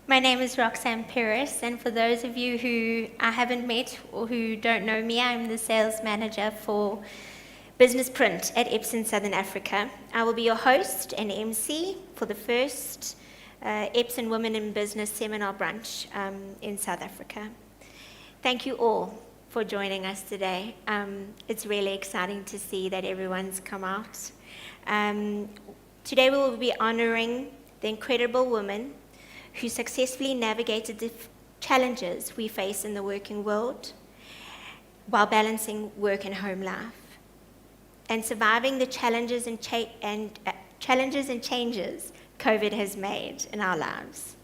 My name is Roxanne Pierrus, and for those of you who I haven't met or who don't know me, I'm the sales manager for business print at Epson South Africa. I will be your host and MC for the first Epson Women in Business seminar brunch in South Africa. Thank you all for joining us today. It's really exciting to see that everyone's come out. Today we will be honoring the incredible women who successfully navigated the challenges we face in the working world while balancing work and home life, and surviving the challenges and changes COVID has made in our lives.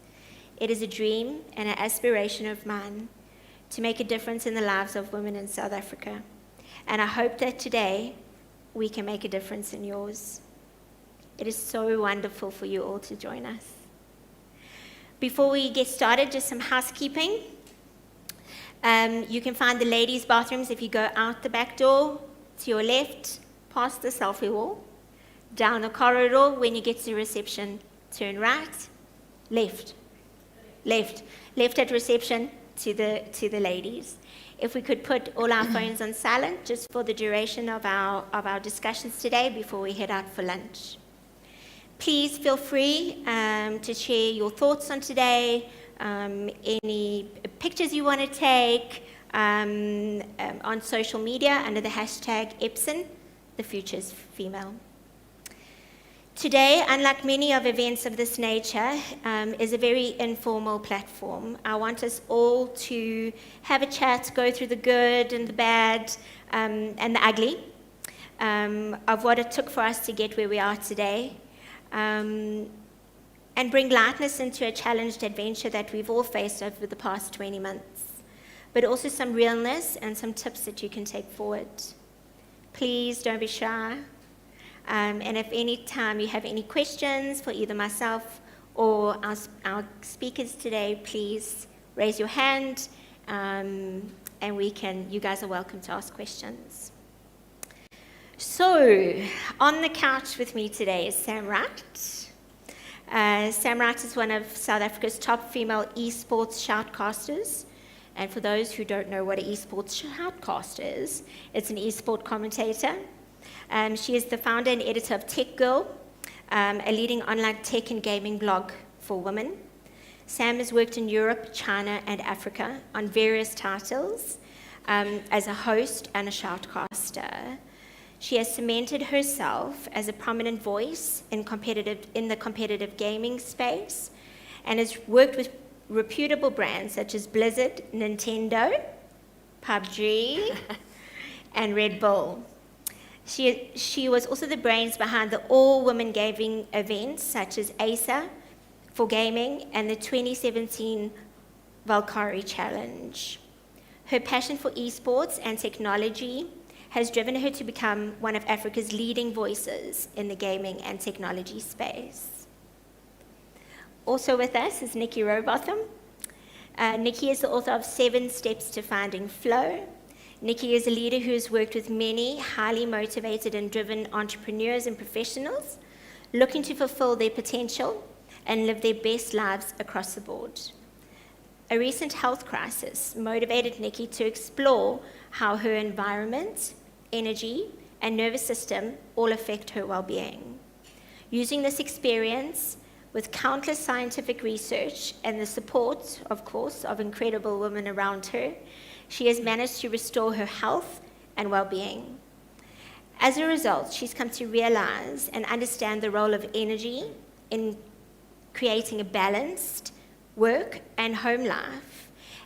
It is a dream and an aspiration of mine to make a difference in the lives of women in South Africa, and I hope that today we can make a difference in yours. It is so wonderful for you all to join us. Before we get started, just some housekeeping. You can find the ladies' bathrooms if you go out the back door, to your left, past the selfie wall, down the corridor. When you get to reception, turn right, left at reception to the ladies. If we could put all our phones on silent, just for the duration of our discussions today before we head out for lunch. Please feel free to share your thoughts on today, any pictures you want to take on social media under the hashtag Epson, the future's female. Today, unlike many of events of this nature, is a very informal platform. I want us all to have a chat, go through the good and the bad and the ugly of what it took for us to get where we are today. And bring lightness into a challenged adventure that we've all faced over the past 20 months, but also some realness and some tips that you can take forward. Please don't be shy. And if any time you have any questions for either myself or our speakers today, please raise your hand, and you guys are welcome to ask questions. So, on the couch with me today is Sam Wright. Sam Wright is one of South Africa's top female eSports shoutcasters. And for those who don't know what an eSports shoutcaster is, it's an eSport commentator. She is the founder and editor of Tech Girl, a leading online tech and gaming blog for women. Sam has worked in Europe, China, and Africa on various titles as a host and a shoutcaster. She has cemented herself as a prominent voice in the competitive gaming space and has worked with reputable brands such as Blizzard, Nintendo, PUBG, and Red Bull. She was also the brains behind the all-women gaming events such as ASA for gaming and the 2017 Valkyrie Challenge. Her passion for esports and technology has driven her to become one of Africa's leading voices in the gaming and technology space. Also with us is Nicky Rowbotham. Nicky is the author of 7 Steps to Finding Flow. Nicky is a leader who has worked with many highly motivated and driven entrepreneurs and professionals looking to fulfill their potential and live their best lives across the board. A recent health crisis motivated Nicky to explore how her environment, energy, and nervous system all affect her well-being. Using this experience with countless scientific research and the support, of course, of incredible women around her, she has managed to restore her health and well-being. As a result, she's come to realize and understand the role of energy in creating a balanced work and home life,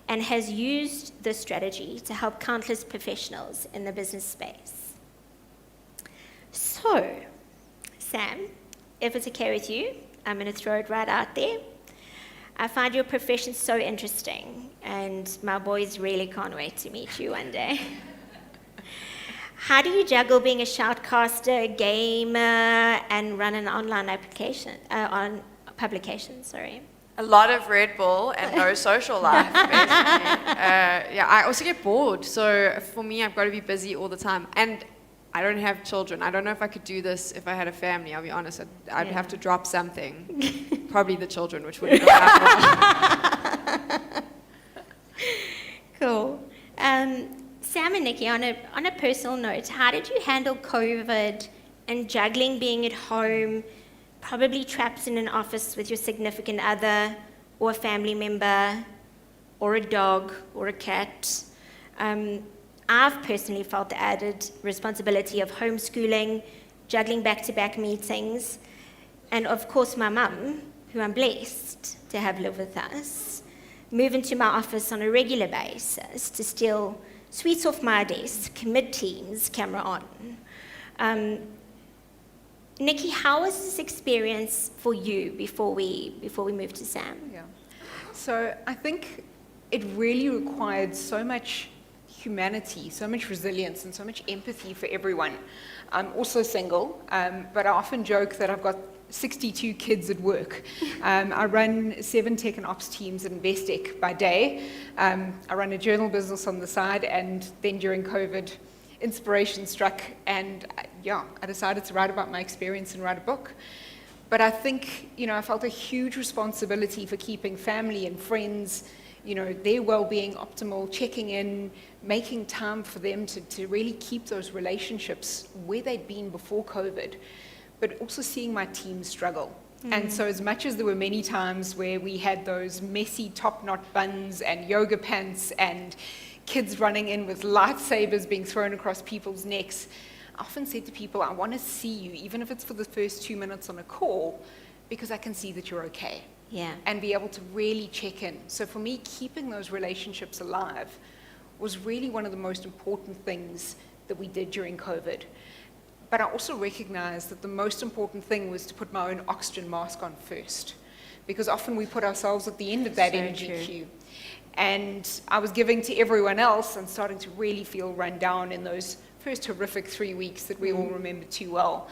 and has used this strategy to help countless professionals in the business space. So, Sam, if it's okay with you, I'm going to throw it right out there. I find your profession so interesting, and my boys really can't wait to meet you one day. How do you juggle being a shoutcaster, a gamer, and run an online publication? A lot of Red Bull and no social life, basically. I also get bored. So for me, I've got to be busy all the time. And I don't have children. I don't know if I could do this if I had a family, I'll be honest. I'd have to drop something. probably the children, which wouldn't go that well. Cool. Sam and Nicky, on a personal note, how did you handle COVID and juggling being at home, probably trapped in an office with your significant other or a family member or a dog or a cat? I've personally felt the added responsibility of homeschooling, juggling back-to-back meetings, and of course my mum, who I'm blessed to have live with us, move into my office on a regular basis to steal sweets off my desk, mid-teens, camera on. Nicky, how was this experience for you before we moved to Sam? Yeah. So I think it really required so much humanity, so much resilience, and so much empathy for everyone. I'm also single, but I often joke that I've got 62 kids at work. I run 7 tech and ops teams at Investec by day. I run a journal business on the side, and then during COVID, inspiration struck, and I decided to write about my experience and write a book. But I think, I felt a huge responsibility for keeping family and friends, their well-being optimal, checking in, making time for them to really keep those relationships where they'd been before COVID, but also seeing my team struggle. And so as much as there were many times where we had those messy top-knot buns and yoga pants and kids running in with lightsabers being thrown across people's necks, I often said to people, I want to see you, even if it's for the first 2 minutes on a call, because I can see that you're okay. Yeah. And be able to really check in. So for me, keeping those relationships alive was really one of the most important things that we did during COVID. But I also recognized that the most important thing was to put my own oxygen mask on first, because often we put ourselves at the end of that So energy true. queue. And I was giving to everyone else and starting to really feel run down in those first horrific 3 weeks that we all remember too well.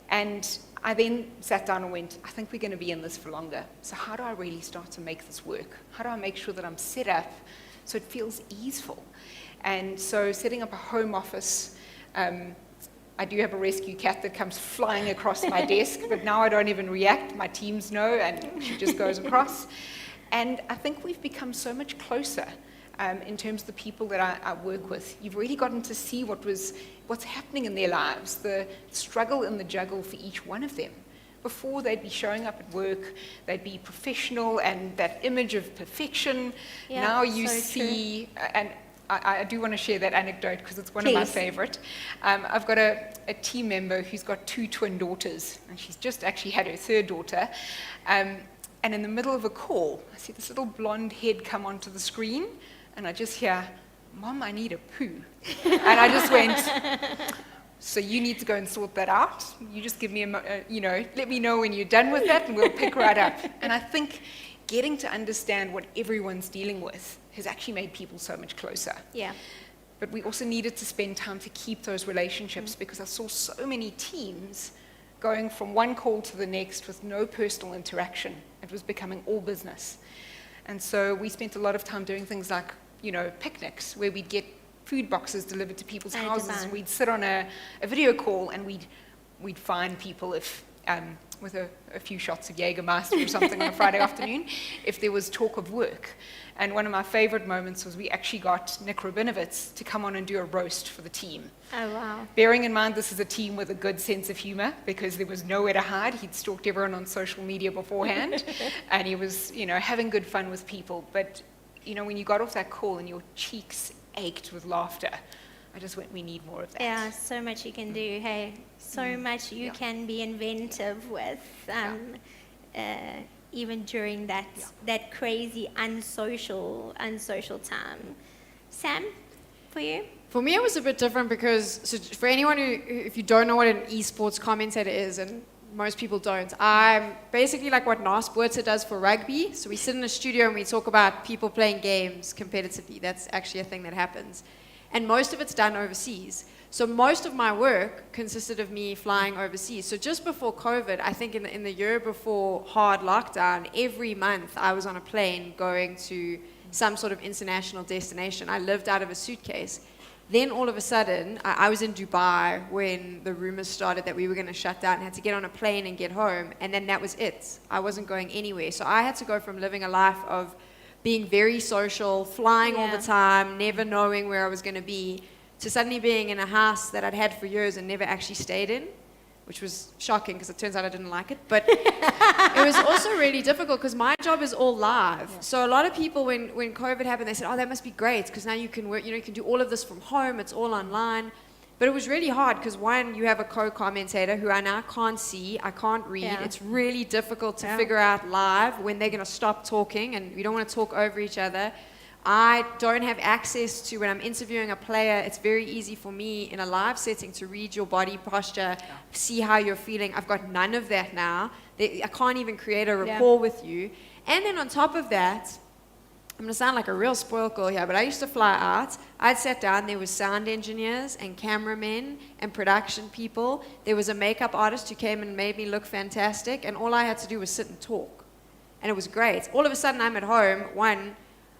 And I then sat down and went, I think we're going to be in this for longer. So how do I really start to make this work? How do I make sure that I'm set up so it feels easeful? And so setting up a home office, I do have a rescue cat that comes flying across my desk, but now I don't even react. My teams know, and she just goes across. And I think we've become so much closer in terms of the people that I work with. You've really gotten to see what's happening in their lives, the struggle and the juggle for each one of them. Before, they'd be showing up at work, they'd be professional, and that image of perfection. Yeah, now you so see, and I do want to share that anecdote because it's one of my Please. favorite. I've got a team member who's got 2 twin daughters, and she's just actually had her 3rd daughter. And in the middle of a call, I see this little blonde head come onto the screen, and I just hear, Mom, I need a poo. And I just went, so you need to go and sort that out. You just give me let me know when you're done with that, and we'll pick right up. And I think getting to understand what everyone's dealing with has actually made people so much closer. Yeah. But we also needed to spend time to keep those relationships, because I saw so many teams going from one call to the next with no personal interaction. It was becoming all business. And so we spent a lot of time doing things like, picnics, where we'd get food boxes delivered to people's houses. And we'd sit on a video call, and we'd find people if with a few shots of Jägermeister or something on a Friday afternoon, if there was talk of work. And one of my favorite moments was we actually got Nick Rowbotham to come on and do a roast for the team. Oh, wow. Bearing in mind this is a team with a good sense of humor, because there was nowhere to hide. He'd stalked everyone on social media beforehand, and he was, having good fun with people. But, when you got off that call and your cheeks ached with laughter, I just went, we need more of that. Yeah, so much you can do. Hey, so much you can be inventive with, even during that crazy unsocial time. Sam, for you? For me, it was a bit different because, so for anyone if you don't know what an eSports commentator is, and most people don't, I'm basically like what Nas Boerter does for rugby. So we sit in a studio and we talk about people playing games competitively. That's actually a thing that happens. And most of it's done overseas. So most of my work consisted of me flying overseas. So just before COVID, I think in the year before hard lockdown, every month I was on a plane going to some sort of international destination. I lived out of a suitcase. Then all of a sudden, I was in Dubai when the rumors started that we were going to shut down and had to get on a plane and get home. And then that was it. I wasn't going anywhere. So I had to go from living a life of being very social, flying all the time, never knowing where I was going to be, to suddenly being in a house that I'd had for years and never actually stayed in, which was shocking because it turns out I didn't like it. But it was also really difficult because my job is all live. So a lot of people, when COVID happened, they said, oh, that must be great because now you can work, you can do all of this from home, it's all online. But it was really hard because, one, you have a co-commentator who I now can't see, I can't read. Yeah. It's really difficult to figure out live when they're going to stop talking, and we don't want to talk over each other. I don't have access to, when I'm interviewing a player, it's very easy for me in a live setting to read your body posture, see how you're feeling. I've got none of that now. I can't even create a rapport with you. And then on top of that, I'm going to sound like a real spoiled girl here, but I used to fly out. I'd sat down, there was sound engineers and cameramen and production people. There was a makeup artist who came and made me look fantastic, and all I had to do was sit and talk. And it was great. All of a sudden, I'm at home. One,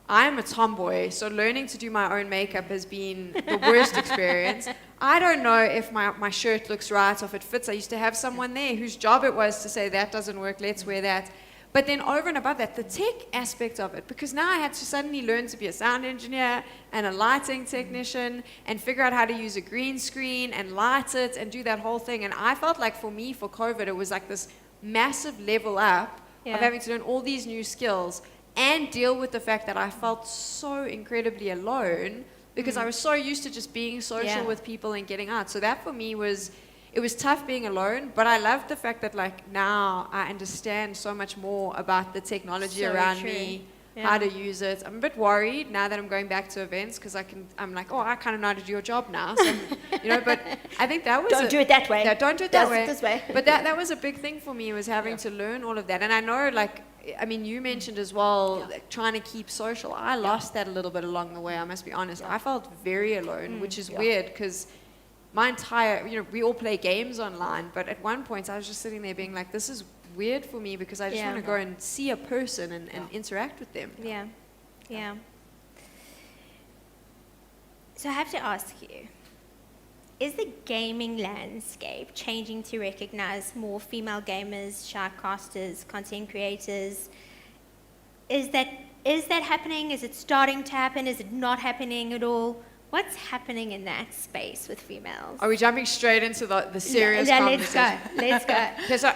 I'm a tomboy, so learning to do my own makeup has been the worst experience. I don't know if my shirt looks right or if it fits. I used to have someone there whose job it was to say, that doesn't work, let's wear that. But then over and above that, the tech aspect of it, because now I had to suddenly learn to be a sound engineer and a lighting technician and figure out how to use a green screen and light it and do that whole thing. And I felt like for me, for COVID, it was like this massive level up of having to learn all these new skills and deal with the fact that I felt so incredibly alone because I was so used to just being social with people and getting out. So that for me was, it was tough being alone, but I loved the fact that like now I understand so much more about the technology around me, how to use it. I'm a bit worried now that I'm going back to events because I'm like, oh, I kind of know how to do your job now. So, but I think that was Don't do it that way. Yeah, don't do it that way. This way. But that was a big thing for me, was having to learn all of that. And I know, like, I mean, you mentioned as well, like, trying to keep social. I lost that a little bit along the way, I must be honest. I felt very alone, which is weird because my entire, we all play games online, but at one point I was just sitting there being like, this is weird for me because I just want to go and see a person and interact with them. Yeah. So I have to ask you, is the gaming landscape changing to recognize more female gamers, shoutcasters, content creators? Is that happening? Is it starting to happen? Is it not happening at all? What's happening in that space with females? Are we jumping straight into the serious conversation? Let's go. Okay, so,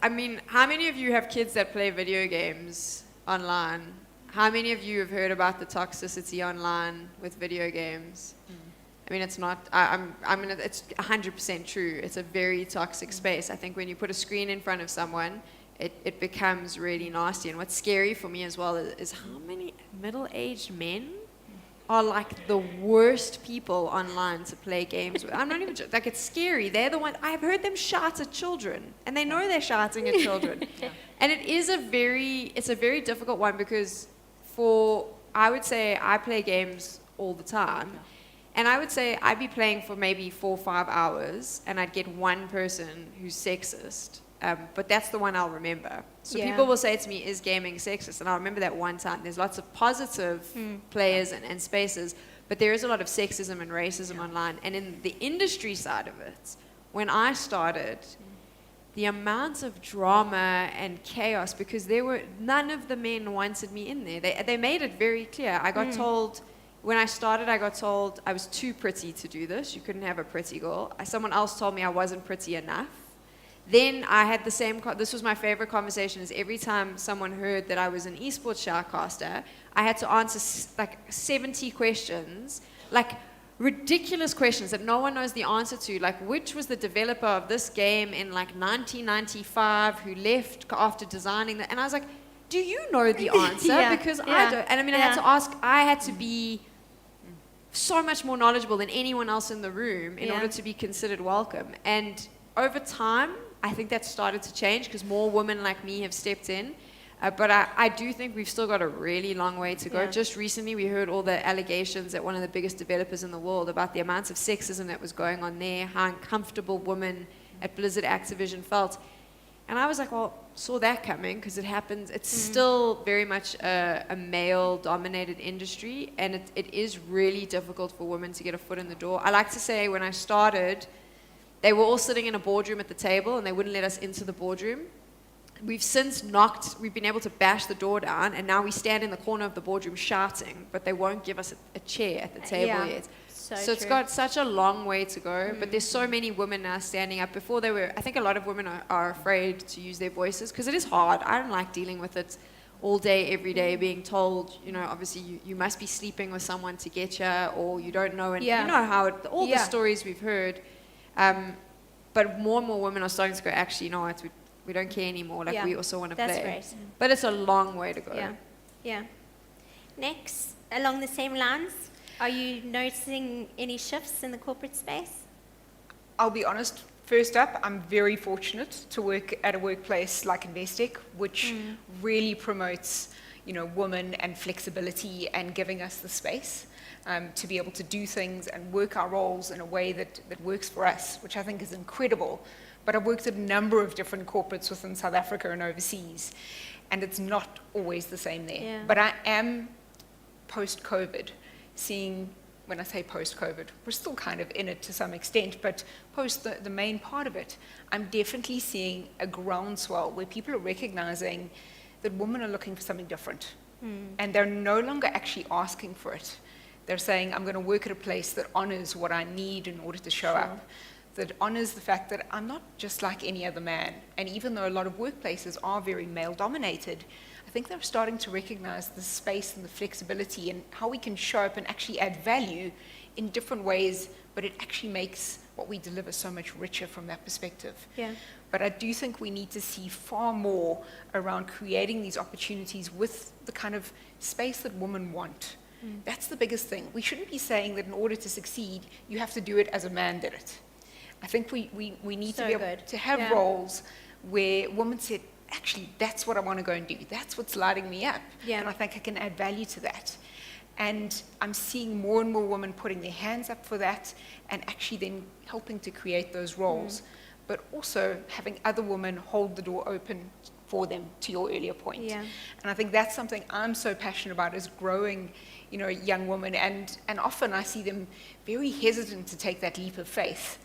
I mean, how many of you have kids that play video games online? How many of you have heard about the toxicity online with video games? I mean, it's not, it's 100% true. It's a very toxic space. I think when you put a screen in front of someone, it becomes really nasty. And what's scary for me as well is how many middle-aged men are like the worst people online to play games with. I'm not even, like, it's scary. They're the ones, I've heard them shout at children, and they know they're shouting at children. And it's a very difficult one because I would say I play games all the time. And I would say I'd be playing for maybe 4 or 5 hours, and I'd get one person who's sexist. But that's the one I'll remember. So people will say to me, is gaming sexist? And I'll remember that one time. There's lots of positive players and spaces, but there is a lot of sexism and racism online. And in the industry side of it, when I started, the amount of drama and chaos, because none of the men wanted me in there. They made it very clear. I got told, when I started, I got told I was too pretty to do this. You couldn't have a pretty girl. Someone else told me I wasn't pretty enough. Then I had the same, this was my favorite conversation, is every time someone heard that I was an eSports shoutcaster, I had to answer like 70 questions, like ridiculous questions that no one knows the answer to, like which was the developer of this game in like 1995 who left after designing that, and I was like, do you know the answer? Because I don't, and I mean, I had to be so much more knowledgeable than anyone else in the room in order to be considered welcome. And over time, I think that started to change because more women like me have stepped in. But I do think we've still got a really long way to go. Just recently, we heard all the allegations at one of the biggest developers in the world about the amounts of sexism that was going on there, how uncomfortable women at Blizzard Activision felt. And I was like, well, saw that coming because it happens. It's still very much a male-dominated industry, and it is really difficult for women to get a foot in the door. I like to say when I started, they were all sitting in a boardroom at the table, and they wouldn't let us into the boardroom. We've been able to bash the door down, and now we stand in the corner of the boardroom shouting, but they won't give us a chair at the table yet. So it's got such a long way to go, but there's so many women now standing up. Before I think a lot of women are afraid to use their voices because it is hard. I don't like dealing with it all day, every day, being told, obviously you must be sleeping with someone to get you, or you don't know, and you know how all the stories we've heard. But more and more women are starting to go, actually, you know what, we don't care anymore, we also want to play. That's great. But it's a long way to go. Yeah. Next, along the same lines, are you noticing any shifts in the corporate space? I'll be honest, first up, I'm very fortunate to work at a workplace like Investec, which really promotes, women and flexibility and giving us the space to be able to do things and work our roles in a way that works for us, which I think is incredible. But I've worked at a number of different corporates within South Africa and overseas, and it's not always the same there. Yeah. But I am, post-COVID, seeing, when I say post-COVID, we're still kind of in it to some extent, but post the main part of it, I'm definitely seeing a groundswell where people are recognizing that women are looking for something different. And they're no longer actually asking for it. They're saying, I'm going to work at a place that honors what I need in order to show up, that honors the fact that I'm not just like any other man. And even though a lot of workplaces are very male-dominated, I think they're starting to recognize the space and the flexibility and how we can show up and actually add value in different ways, but it actually makes what we deliver so much richer from that perspective. Yeah. But I do think we need to see far more around creating these opportunities with the kind of space that women want. That's the biggest thing. We shouldn't be saying that in order to succeed, you have to do it as a man did it. I think we need to be able to have roles where women said, actually, that's what I want to go and do. That's what's lighting me up. Yeah. And I think I can add value to that. And I'm seeing more and more women putting their hands up for that and actually then helping to create those roles, but also having other women hold the door open for them, to your earlier point. Yeah. And I think that's something I'm so passionate about, is growing, young women. And often I see them very hesitant to take that leap of faith,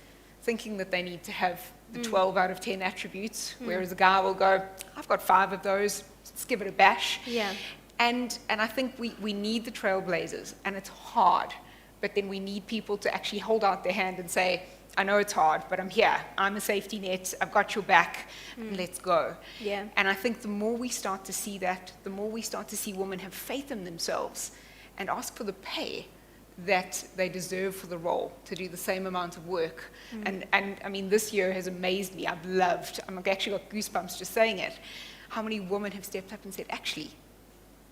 thinking that they need to have the 12 out of 10 attributes, whereas a guy will go, I've got 5 of those, let's give it a bash. Yeah. And I think we need the trailblazers, and it's hard, but then we need people to actually hold out their hand and say, I know it's hard, but I'm here. I'm a safety net. I've got your back. And let's go. Yeah. And I think the more we start to see that, the more we start to see women have faith in themselves and ask for the pay that they deserve for the role to do the same amount of work. And I mean, this year has amazed me. I'm actually got goosebumps just saying it. How many women have stepped up and said, actually,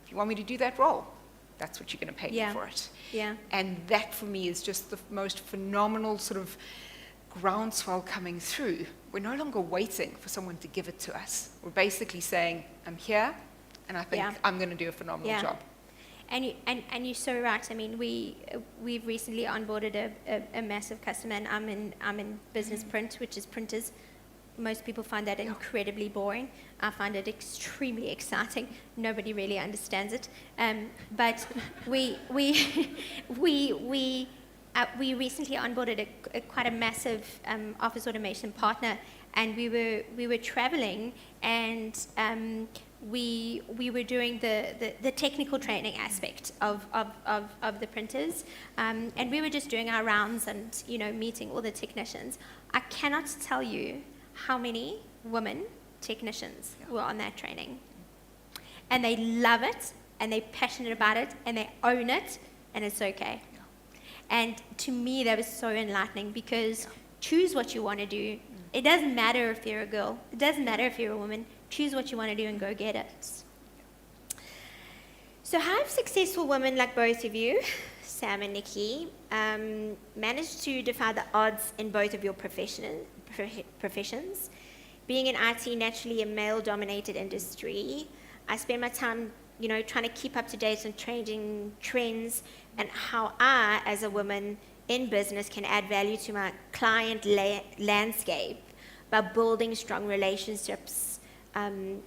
if you want me to do that role, that's what you're going to pay me for it. Yeah. And that for me is just the most phenomenal sort of groundswell coming through. We're no longer waiting for someone to give it to us. We're basically saying, I'm here, and I think I'm going to do a phenomenal job. And you're so right. I mean, we've recently onboarded a massive customer, and I'm in business print, which is printers. Most people find that incredibly boring. I find it extremely exciting. Nobody really understands it. But we recently onboarded quite a massive office automation partner, and we were traveling, and we were doing the technical training aspect of the printers, and we were just doing our rounds and meeting all the technicians. I cannot tell you how many women technicians were on that training, and they love it, and they're passionate about it, and they own it, and it's okay. And to me, that was so enlightening, because choose what you want to do. It doesn't matter if you're a girl. It doesn't matter if you're a woman. Choose what you want to do and go get it. So how have successful women like both of you, Sam and Nicky, managed to defy the odds in both of your professions? Being in IT, naturally a male-dominated industry, I spend my time, trying to keep up to date on changing trends and how I, as a woman in business, can add value to my client landscape by building strong relationships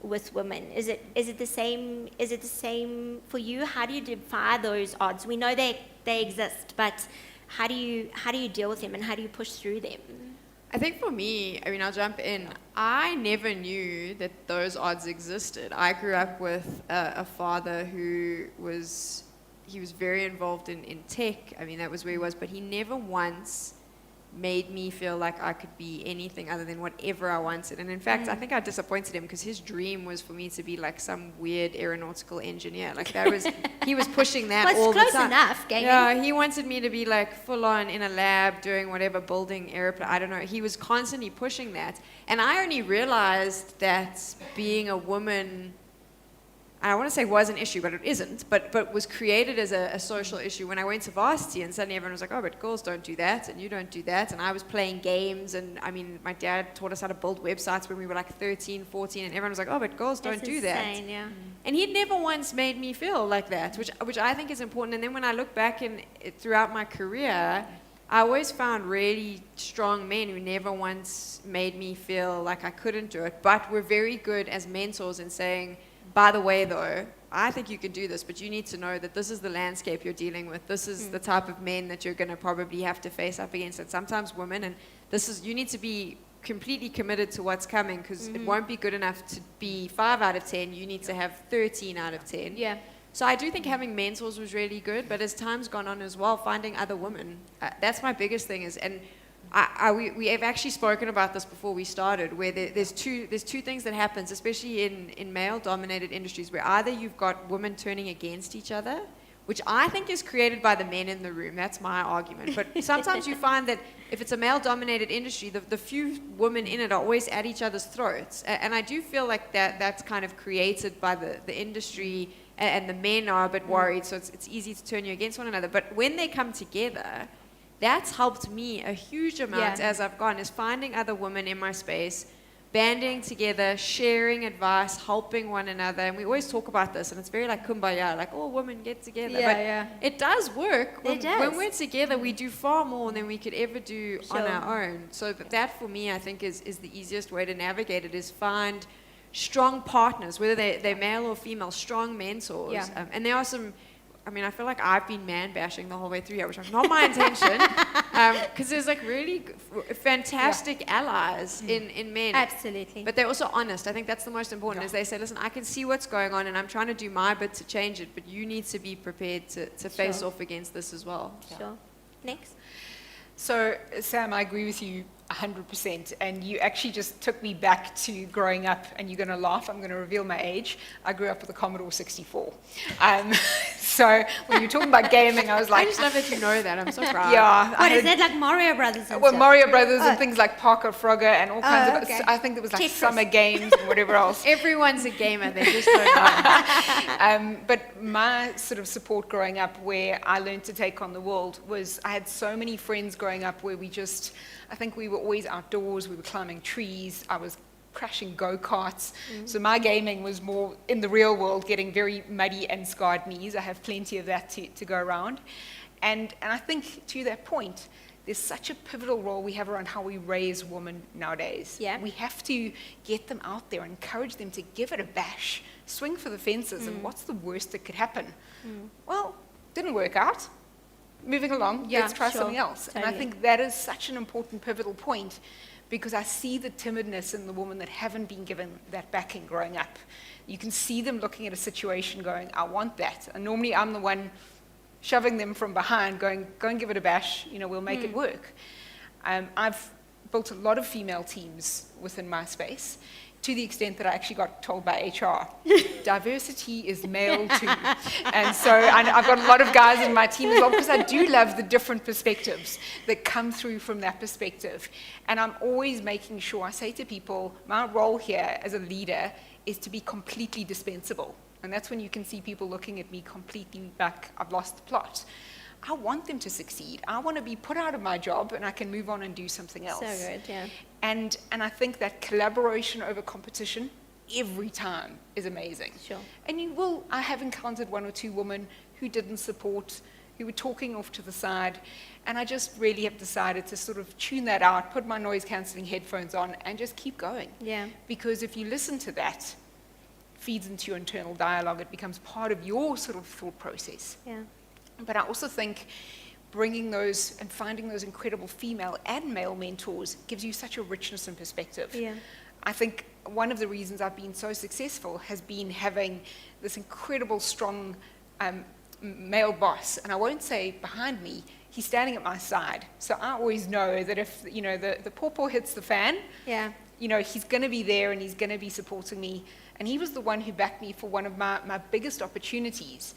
with women? Is it the same? Is it the same for you? How do you defy those odds? We know they exist, but how do you deal with them, and how do you push through them? I think for me, I mean, I'll jump in. I never knew that those odds existed. I grew up with a father who was very involved in tech. I mean, that was where he was, but he never once made me feel like I could be anything other than whatever I wanted. And in fact, I think I disappointed him because his dream was for me to be like some weird aeronautical engineer. Like he was pushing that all the time. Well, it's close enough, Gavin. Yeah, he wanted me to be like full on in a lab doing whatever, building airplane. I don't know. He was constantly pushing that. And I only realized that being a woman, I want to say was an issue, but it isn't, but was created as a social issue when I went to varsity, and suddenly everyone was like, oh, but girls don't do that, and you don't do that, and I was playing games, and I mean, my dad taught us how to build websites when we were like 13, 14, and everyone was like, oh, but girls don't do that. Insane, yeah. And he'd never once made me feel like that, which I think is important. And then when I look back throughout my career, I always found really strong men who never once made me feel like I couldn't do it, but were very good as mentors in saying, by the way, though, I think you can do this, but you need to know that this is the landscape you're dealing with. This is the type of men that you're going to probably have to face up against, and sometimes women. And you need to be completely committed to what's coming, because it won't be good enough to be 5 out of 10. You need to have 13 out of 10. Yeah. So I do think having mentors was really good, but as time's gone on as well, finding other women, that's my biggest thing is, and we have actually spoken about this before we started, where there's two things that happens, especially in male-dominated industries, where either you've got women turning against each other, which I think is created by the men in the room. That's my argument. But sometimes you find that if it's a male-dominated industry, the few women in it are always at each other's throats. And I do feel like that's kind of created by the industry, and the men are a bit worried, so it's easy to turn you against one another. But when they come together, that's helped me a huge amount as I've gone, is finding other women in my space, banding together, sharing advice, helping one another. And we always talk about this, and it's very like kumbaya, like, oh, women get together. Yeah, but it does work. It does. When we're together, we do far more than we could ever do on our own. So that for me, I think, is the easiest way to navigate it, is find strong partners, whether they're male or female, strong mentors. Yeah. And there are some, I mean, I feel like I've been man-bashing the whole way through here, which was not my intention, because there's like really fantastic allies in men. Absolutely. But they're also honest. I think that's the most important, is they say, listen, I can see what's going on, and I'm trying to do my bit to change it, but you need to be prepared to face off against this as well. Sure. Next. So, Sam, I agree with you 100%. And you actually just took me back to growing up, and you're going to laugh. I'm going to reveal my age. I grew up with a Commodore 64. So when you're talking about gaming, I was like... I just love that you know that. I'm so proud. Yeah. What is that, like Mario Brothers and Well, stuff? Mario Brothers and things like Parker Frogger and all kinds of... okay. I think there was like Tetris. Summer Games and whatever else. Everyone's a gamer. They just don't know. But my sort of support growing up, where I learned to take on the world, was I had so many friends growing up where I think we were always outdoors, we were climbing trees, I was crashing go-karts. So my gaming was more in the real world, getting very muddy and scarred knees. I have plenty of that to go around. And I think to that point, there's such a pivotal role we have around how we raise women nowadays. Yeah. We have to get them out there, encourage them to give it a bash, swing for the fences, and what's the worst that could happen? Well, didn't work out. Moving along, let's try something else. Totally. And I think that is such an important pivotal point, because I see the timidness in the women that haven't been given that backing growing up. You can see them looking at a situation going, I want that. And normally I'm the one shoving them from behind, going, go and give it a bash, we'll make it work. I've built a lot of female teams within my space, to the extent that I actually got told by HR, diversity is male too. And so I've got a lot of guys in my team as well, because I do love the different perspectives that come through from that perspective. And I'm always making sure, I say to people, my role here as a leader is to be completely dispensable. And that's when you can see people looking at me completely like, I've lost the plot. I want them to succeed. I want to be put out of my job and I can move on and do something else. So good, yeah. And I think that collaboration over competition every time is amazing. Sure. And I have encountered one or two women who didn't support, who were talking off to the side. And I just really have decided to sort of tune that out, put my noise cancelling headphones on, and just keep going. Yeah. Because if you listen to that, feeds into your internal dialogue, it becomes part of your sort of thought process. Yeah. But I also think bringing those and finding those incredible female and male mentors gives you such a richness and perspective. Yeah. I think one of the reasons I've been so successful has been having this incredible, strong male boss. And I won't say behind me, he's standing at my side. So I always know that if, the pawpaw hits the fan, Yeah. he's going to be there and he's going to be supporting me. And he was the one who backed me for one of my biggest opportunities.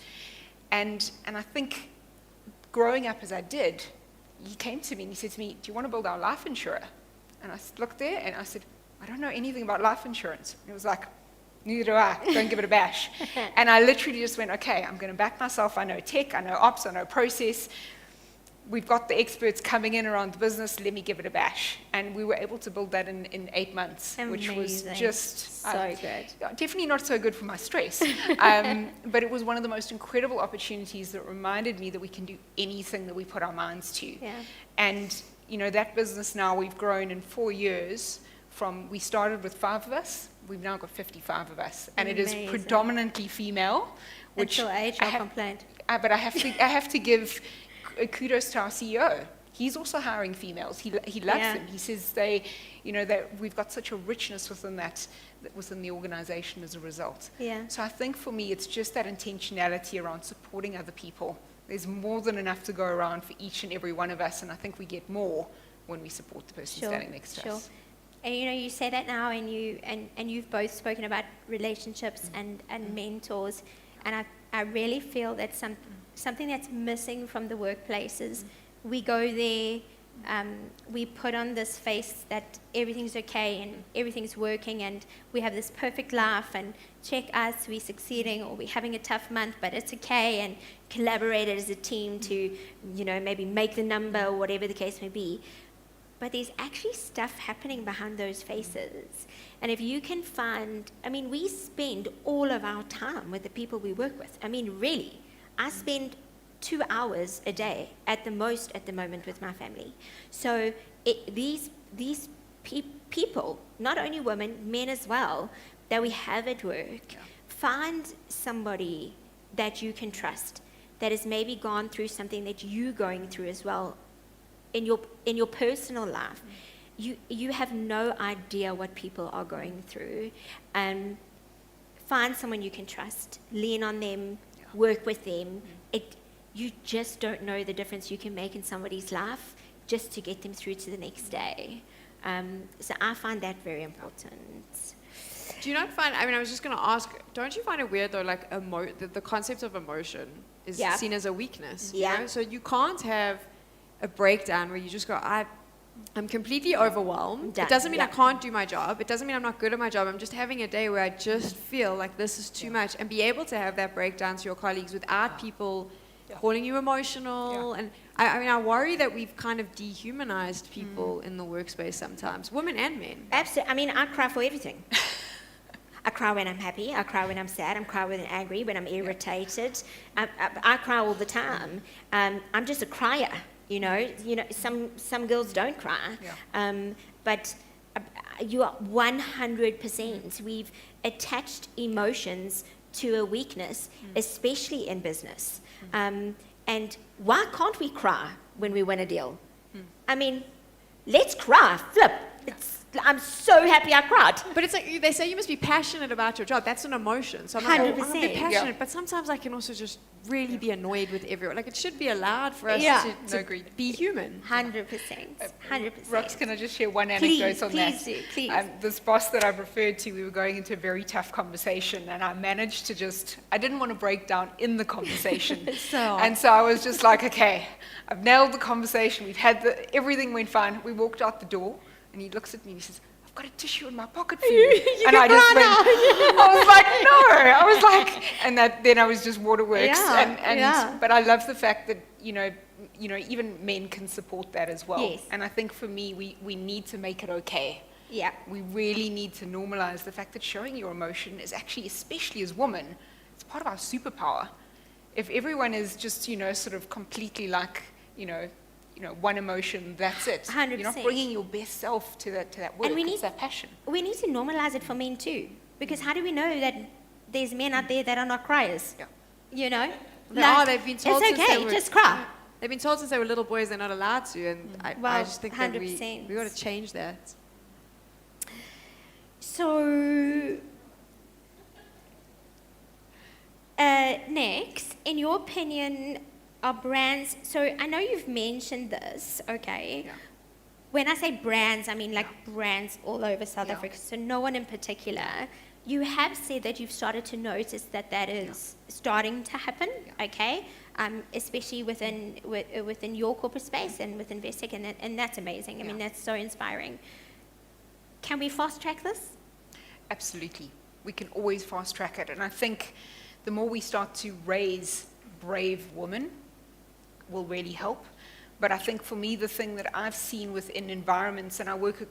And I think growing up as I did, he came to me and he said to me, do you want to build our life insurer? And I looked there and I said, I don't know anything about life insurance. And it was like, neither do I, don't give it a bash. And I literally just went, okay, I'm going to back myself. I know tech, I know ops, I know process. We've got the experts coming in around the business, let me give it a bash. And we were able to build that in 8 months, which was Amazing. just So good. definitely not so good for my stress. But it was one of the most incredible opportunities that reminded me that we can do anything that we put our minds to. Yeah. And that business now, we've grown in 4 years we started with 5 of us, we've now got 55 of us. And it is Amazing. predominantly female, which Until age, I I have- complained. but I have to give kudos to our CEO. He's also hiring females. He loves Yeah. them. He says that we've got such a richness within the organization as a result. Yeah. So I think for me, it's just that intentionality around supporting other people. There's more than enough to go around for each and every one of us, and I think we get more when we support the person standing next to us. And you say that now, and you've both spoken about relationships and mentors, and I really feel that something that's missing from the workplaces. We go there, we put on this face that everything's okay and everything's working, and we have this perfect life, and check us, we're succeeding, or we're having a tough month, but it's okay, and collaborate as a team to maybe make the number or whatever the case may be. But there's actually stuff happening behind those faces. And if you can find, we spend all of our time with the people we work with. Really, I spend 2 hours a day at the most at the moment with my family. So these people, not only women, men as well, that we have at work, find somebody that you can trust, that has maybe gone through something that you're going through as well. In your personal life, you have no idea what people are going through. Find someone you can trust, lean on them, work with them. You just don't know the difference you can make in somebody's life just to get them through to the next day. So I find that very important. Do you not find, I was just going to ask, don't you find it weird though, like the concept of emotion is seen as a weakness? Yeah. So you can't have a breakdown where you just go, I'm completely overwhelmed. Done. It doesn't mean I Yeah. can't do my job. It doesn't mean I'm not good at my job. I'm just having a day where I just feel like this is too much, and be able to have that breakdown to your colleagues without people calling you emotional. And I worry that we've kind of dehumanized people in the workspace sometimes, women and men. Absolutely. I cry for everything. I cry when I'm happy. I cry when I'm sad. I cry when I'm angry, when I'm irritated. I cry all the time. I'm just a crier. Some girls don't cry. But you are 100%. We've attached emotions to a weakness, especially in business. And why can't we cry when we win a deal? Let's cry, flip. I'm so happy I cried. But it's like they say you must be passionate about your job. That's an emotion. So I'm like, I'm a bit 100%. passionate, but sometimes I can also just really be annoyed with everyone. Like it should be allowed for us to be human. 100%. 100%. Rox, can I just share one anecdote on that? Please do, please. This boss that I've referred to, we were going into a very tough conversation, and I managed to I didn't want to break down in the conversation. And so I was just like, okay, I've nailed the conversation. We've had everything went fine. We walked out the door, and he looks at me and he says, I've got a tissue in my pocket for you. And I just went, I was like, no. I was like, and then I was just waterworks. But I love the fact that, even men can support that as well. Yes. And I think for me, we need to make it okay. Yeah. We really need to normalize the fact that showing your emotion is actually, especially as women, it's part of our superpower. If everyone is just, sort of completely like, one emotion, that's it. 100%. You're not bringing your best self to that work. It's that passion. We need to normalize it for men too, because how do we know that there's men out there that are not criers? Yeah. You know? They've been told it's since they okay, were, just cry. They've been told since they were little boys they're not allowed to, and I just think that we 100%. got to change that. So, next, in your opinion, are brands, so I know you've mentioned this, okay? Yeah. When I say brands, I mean like brands all over South Yeah. Africa, so no one in particular. You have said that you've started to notice that is starting to happen, okay? Especially within your corporate space and within Investec, and that's amazing. I mean, that's so inspiring. Can we fast track this? Absolutely. We can always fast track it. And I think the more we start to raise brave women will really help. But I think for me, the thing that I've seen within environments, and I work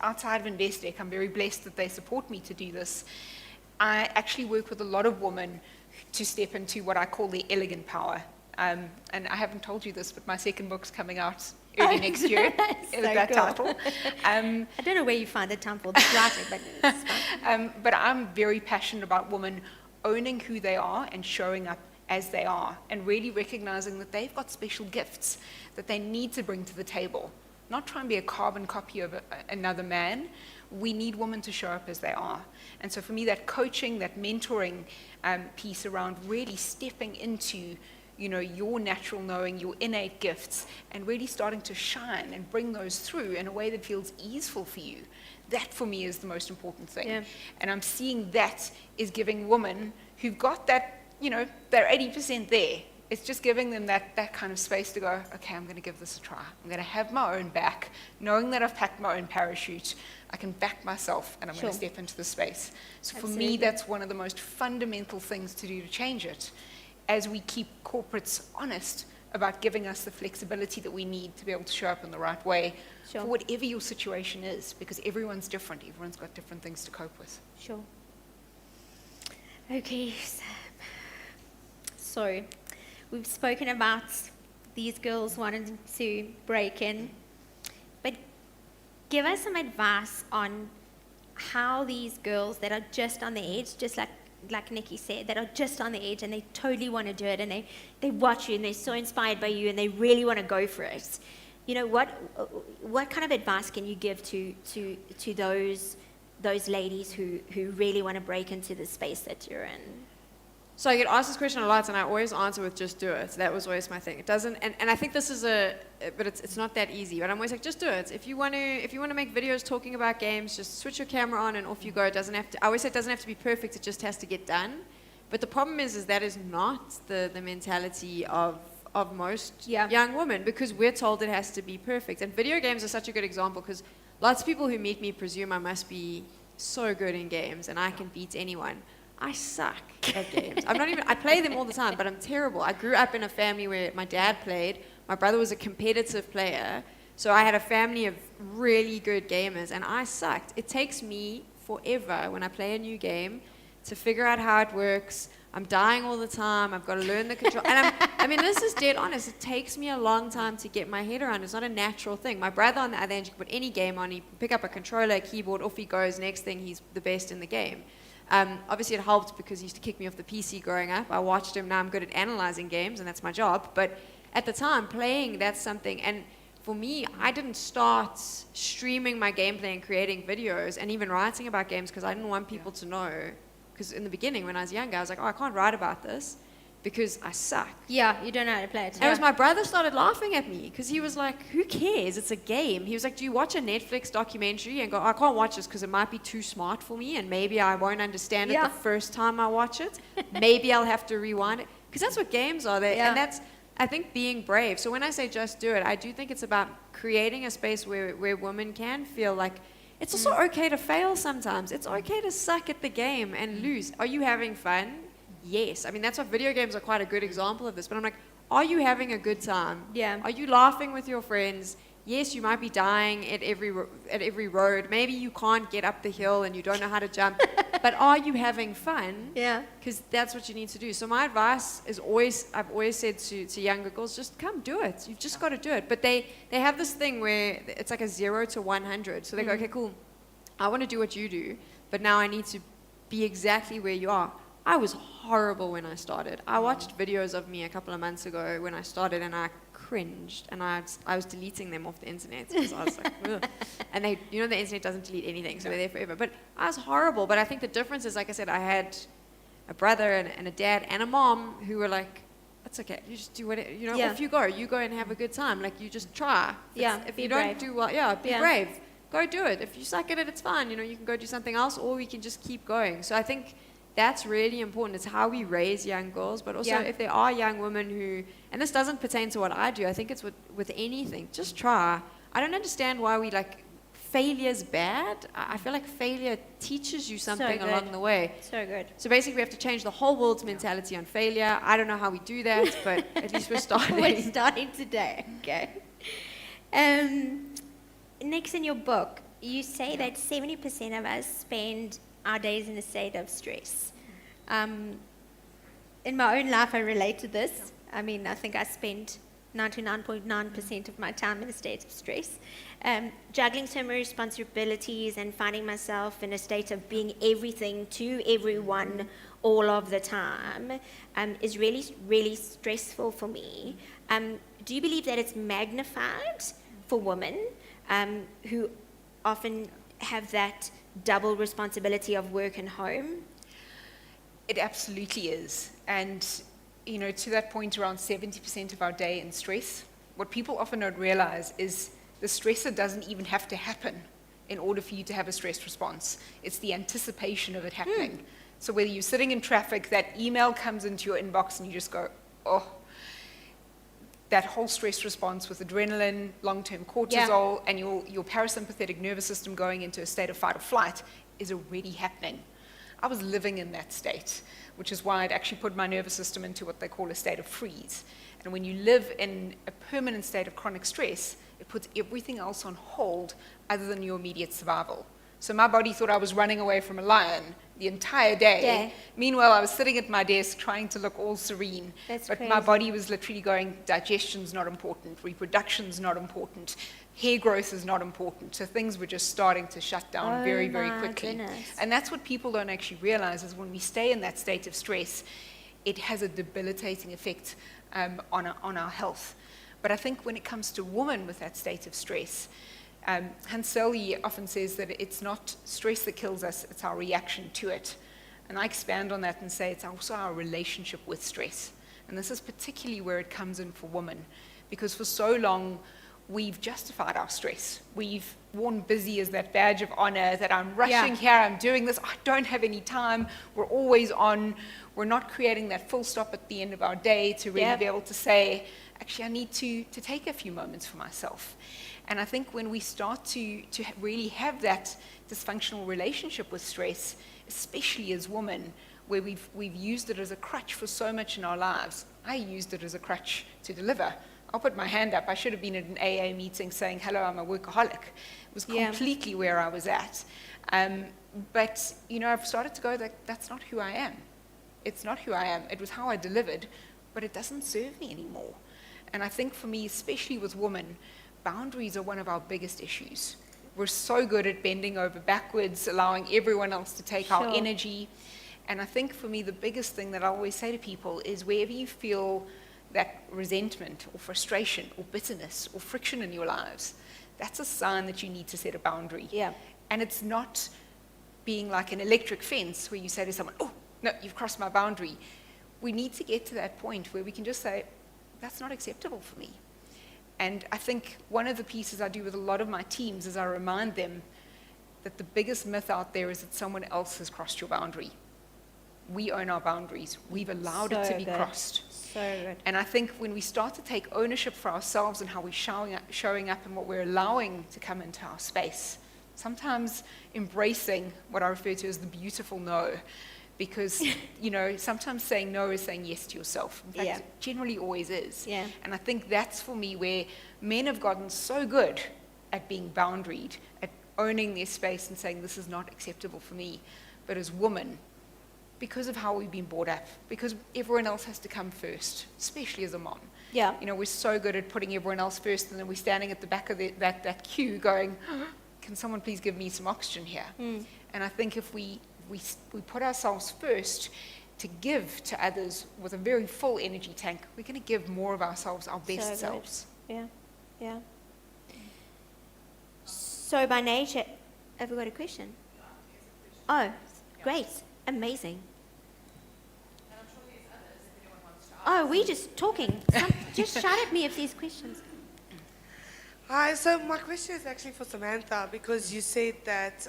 outside of Investec, I'm very blessed that they support me to do this. I actually work with a lot of women to step into what I call their elegant power. And I haven't told you this, but my second book's coming out early next year with that cool. title. I don't know where you find the time for this writing, but it's fine. But I'm very passionate about women owning who they are and showing up as they are, and really recognizing that they've got special gifts that they need to bring to the table. Not try and be a carbon copy of another man. We need women to show up as they are. And so for me, that coaching, that mentoring piece around really stepping into your natural knowing, your innate gifts, and really starting to shine and bring those through in a way that feels easeful for you. That for me is the most important thing. Yeah. And I'm seeing that is giving women who've got that, they're 80% there. It's just giving them that kind of space to go, okay, I'm going to give this a try. I'm going to have my own back, knowing that I've packed my own parachute. I can back myself, and I'm going to step into the space. So for me, that's one of the most fundamental things to do to change it, as we keep corporates honest about giving us the flexibility that we need to be able to show up in the right way for whatever your situation is, because everyone's different. Everyone's got different things to cope with. Sure. Okay, Sam. So, we've spoken about these girls wanting to break in, but give us some advice on how these girls that are just on the edge, just like Nicky said, that are just on the edge and they totally want to do it, and they watch you and they're so inspired by you and they really want to go for it. What kind of advice can you give to those ladies who really want to break into the space that you're in? So I get asked this question a lot, and I always answer with just do it. That was always my thing. It doesn't, and I think this is but it's not that easy. But I'm always like, just do it. If you want to make videos talking about games, just switch your camera on and off you go. It doesn't have to. I always say it doesn't have to be perfect. It just has to get done. But the problem is that is not the mentality of most young women, because we're told it has to be perfect. And video games are such a good example, because lots of people who meet me presume I must be so good in games and I can beat anyone. I suck at games. I play them all the time, but I'm terrible. I grew up in a family where my dad played, my brother was a competitive player, so I had a family of really good gamers, and I sucked. It takes me forever when I play a new game to figure out how it works. I'm dying all the time. I've got to learn the control. And this is dead honest. It takes me a long time to get my head around. It's not a natural thing. My brother, on the other hand, you can put any game on, he can pick up a controller, a keyboard, off he goes. Next thing, he's the best in the game. Obviously, it helped because he used to kick me off the PC growing up. I watched him. Now I'm good at analyzing games, and that's my job. But at the time, playing, that's something. And for me, I didn't start streaming my gameplay and creating videos and even writing about games because I didn't want people to know. Because in the beginning, when I was younger, I was like, I can't write about this because I suck. Yeah, you don't know how to play it. And it was my brother started laughing at me because he was like, who cares? It's a game. He was like, do you watch a Netflix documentary? And go, I can't watch this because it might be too smart for me and maybe I won't understand it the first time I watch it. Maybe I'll have to rewind it. Because that's what games are. And that's, I think, being brave. So when I say just do it, I do think it's about creating a space where women can feel like it's also okay to fail sometimes. It's okay to suck at the game and lose. Are you having fun? Yes. I mean, that's what video games are quite a good example of this. But I'm like, are you having a good time? Yeah. Are you laughing with your friends? yes, you might be dying at every road. Maybe you can't get up the hill and you don't know how to jump. But are you having fun? Yeah. Because that's what you need to do. So my advice is always, I've always said to younger girls, just come do it. You've just got to do it. But they have this thing where it's like a 0 to 100. So they go, okay, cool. I want to do what you do, but now I need to be exactly where you are. I was horrible when I started. I watched videos of me a couple of months ago when I started, and I cringed, and I was deleting them off the internet because I was like, ugh. And the internet doesn't delete anything, so they're there forever. But I was horrible. But I think the difference is, like I said, I had a brother and a dad and a mom who were like, that's okay, you just do whatever, off you go and have a good time. Like, you just try. If you don't do well, be brave. Go do it. If you suck at it, it's fine. You can go do something else, or we can just keep going. So I think that's really important. It's how we raise young girls, but also if there are young women who, and this doesn't pertain to what I do, I think it's with anything, just try. I don't understand why failure's bad. I feel like failure teaches you something along the way. So good. So basically we have to change the whole world's mentality on failure. I don't know how we do that, but at least we're starting. We're starting today, okay. Next, in your book, you say that 70% of us spend our days in a state of stress. In my own life, I relate to this. I mean, I think I spend 99.9% of my time in a state of stress. Juggling so many responsibilities and finding myself in a state of being everything to everyone all of the time is really, really stressful for me. Do you believe that it's magnified for women who often have that double responsibility of work and home? It absolutely is. And, to that point, around 70% of our day in stress, what people often don't realize is the stressor doesn't even have to happen in order for you to have a stress response. It's the anticipation of it happening. So whether you're sitting in traffic, that email comes into your inbox and you just go, oh, that whole stress response with adrenaline, long-term cortisol, and your parasympathetic nervous system going into a state of fight or flight is already happening. I was living in that state, which is why I'd actually put my nervous system into what they call a state of freeze. And when you live in a permanent state of chronic stress, it puts everything else on hold other than your immediate survival. So my body thought I was running away from a lion the entire day. Yeah. Meanwhile, I was sitting at my desk trying to look all serene. That's but crazy. my body was literally going, digestion's not important, reproduction's not important, hair growth is not important. So things were just starting to shut down very, very quickly. Goodness. And that's what people don't actually realize is when we stay in that state of stress, it has a debilitating effect on our health. But I think when it comes to women with that state of stress, Hans Selye often says that it's not stress that kills us, it's our reaction to it. And I expand on that and say it's also our relationship with stress. And this is particularly where it comes in for women, because for so long we've justified our stress. We've worn busy as that badge of honor, that I'm rushing here, I'm doing this, I don't have any time, we're always on. We're not creating that full stop at the end of our day to really be able to say, actually, I need to take a few moments for myself. And I think when we start to really have that dysfunctional relationship with stress, especially as women, where we've used it as a crutch for so much in our lives. I used it as a crutch to deliver. I'll put my hand up. I should have been at an AA meeting saying, hello, I'm a workaholic. It was completely where I was at. But, I've started to go, that's not who I am. It's not who I am. It was how I delivered, but it doesn't serve me anymore. And I think for me, especially with women, boundaries are one of our biggest issues. We're so good at bending over backwards, allowing everyone else to take our energy. And I think for me, the biggest thing that I always say to people is wherever you feel that resentment or frustration or bitterness or friction in your lives, that's a sign that you need to set a boundary. Yeah. And it's not being like an electric fence where you say to someone, oh, no, you've crossed my boundary. We need to get to that point where we can just say, that's not acceptable for me. And I think one of the pieces I do with a lot of my teams is I remind them that the biggest myth out there is that someone else has crossed your boundary. We own our boundaries. We've allowed it to be crossed. So good. And I think when we start to take ownership for ourselves and how we're showing up and what we're allowing to come into our space, sometimes embracing what I refer to as the beautiful no, because, you know, sometimes saying no is saying yes to yourself. In fact, Yeah. it generally always is. Yeah. And I think that's for me where men have gotten so good at being boundaried, at owning their space and saying this is not acceptable for me. But as women, because of how we've been brought up, because everyone else has to come first, especially as a mom. Yeah. You know, we're so good at putting everyone else first, and then we're standing at the back of that queue going, can someone please give me some oxygen here? And I think if we put ourselves first to give to others with a very full energy tank, we're going to give more of ourselves, our best So good. selves. Yeah. Yeah. So by nature, have we got a question? Oh, great. Amazing. Oh, we just talking. Just shout at me if there's questions. Hi, so my question is actually for Samantha, because you said that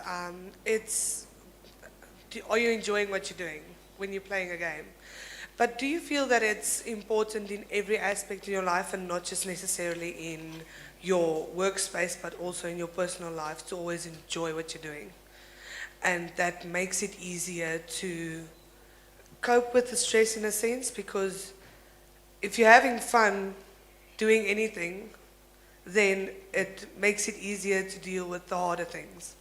are you enjoying what you're doing when you're playing a game? But do you feel that it's important in every aspect of your life and not just necessarily in your workspace, but also in your personal life to always enjoy what you're doing? And that makes it easier to cope with the stress in a sense, because if you're having fun doing anything, then it makes it easier to deal with the harder things.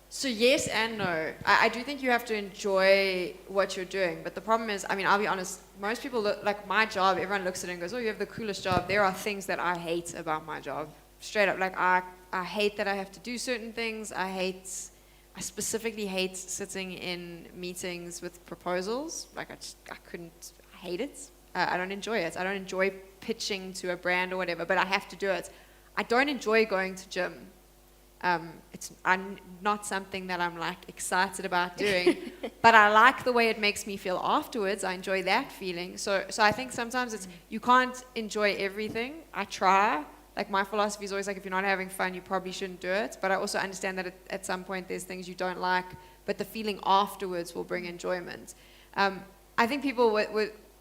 So yes and no. I do think you have to enjoy what you're doing, but the problem is, I mean, I'll be honest, most people look, like my job, everyone looks at it and goes, oh, you have the coolest job. There are things that I hate about my job. Straight up, like I hate that I have to do certain things. I specifically hate sitting in meetings with proposals. Like I hate it. I don't enjoy it. I don't enjoy pitching to a brand or whatever, but I have to do it. I don't enjoy going to gym. It's not something that I'm like excited about doing, but I like the way it makes me feel afterwards. I enjoy that feeling. So I think sometimes you can't enjoy everything. I try. Like my philosophy is always like, if you're not having fun, you probably shouldn't do it. But I also understand that at some point there's things you don't like, but the feeling afterwards will bring enjoyment. I think people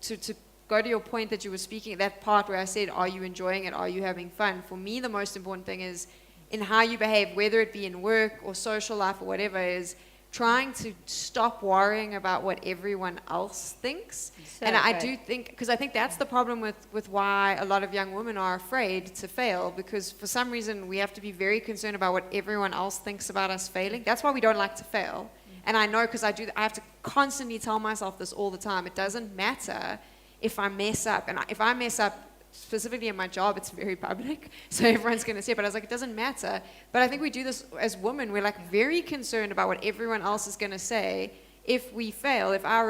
to go to your point that you were speaking, that part where I said, are you enjoying it? Are you having fun? For me, the most important thing is in how you behave, whether it be in work or social life or whatever, is trying to stop worrying about what everyone else thinks. So and I good. do think, because I think that's the problem with why a lot of young women are afraid to fail, because for some reason we have to be very concerned about what everyone else thinks about us failing. That's why we don't like to fail. And I know, because I have to constantly tell myself this all the time. It doesn't matter if I mess up. And if I mess up, specifically in my job, it's very public, so everyone's going to see it. But I was like, it doesn't matter. But I think we do this as women. We're like very concerned about what everyone else is going to say if we fail, if our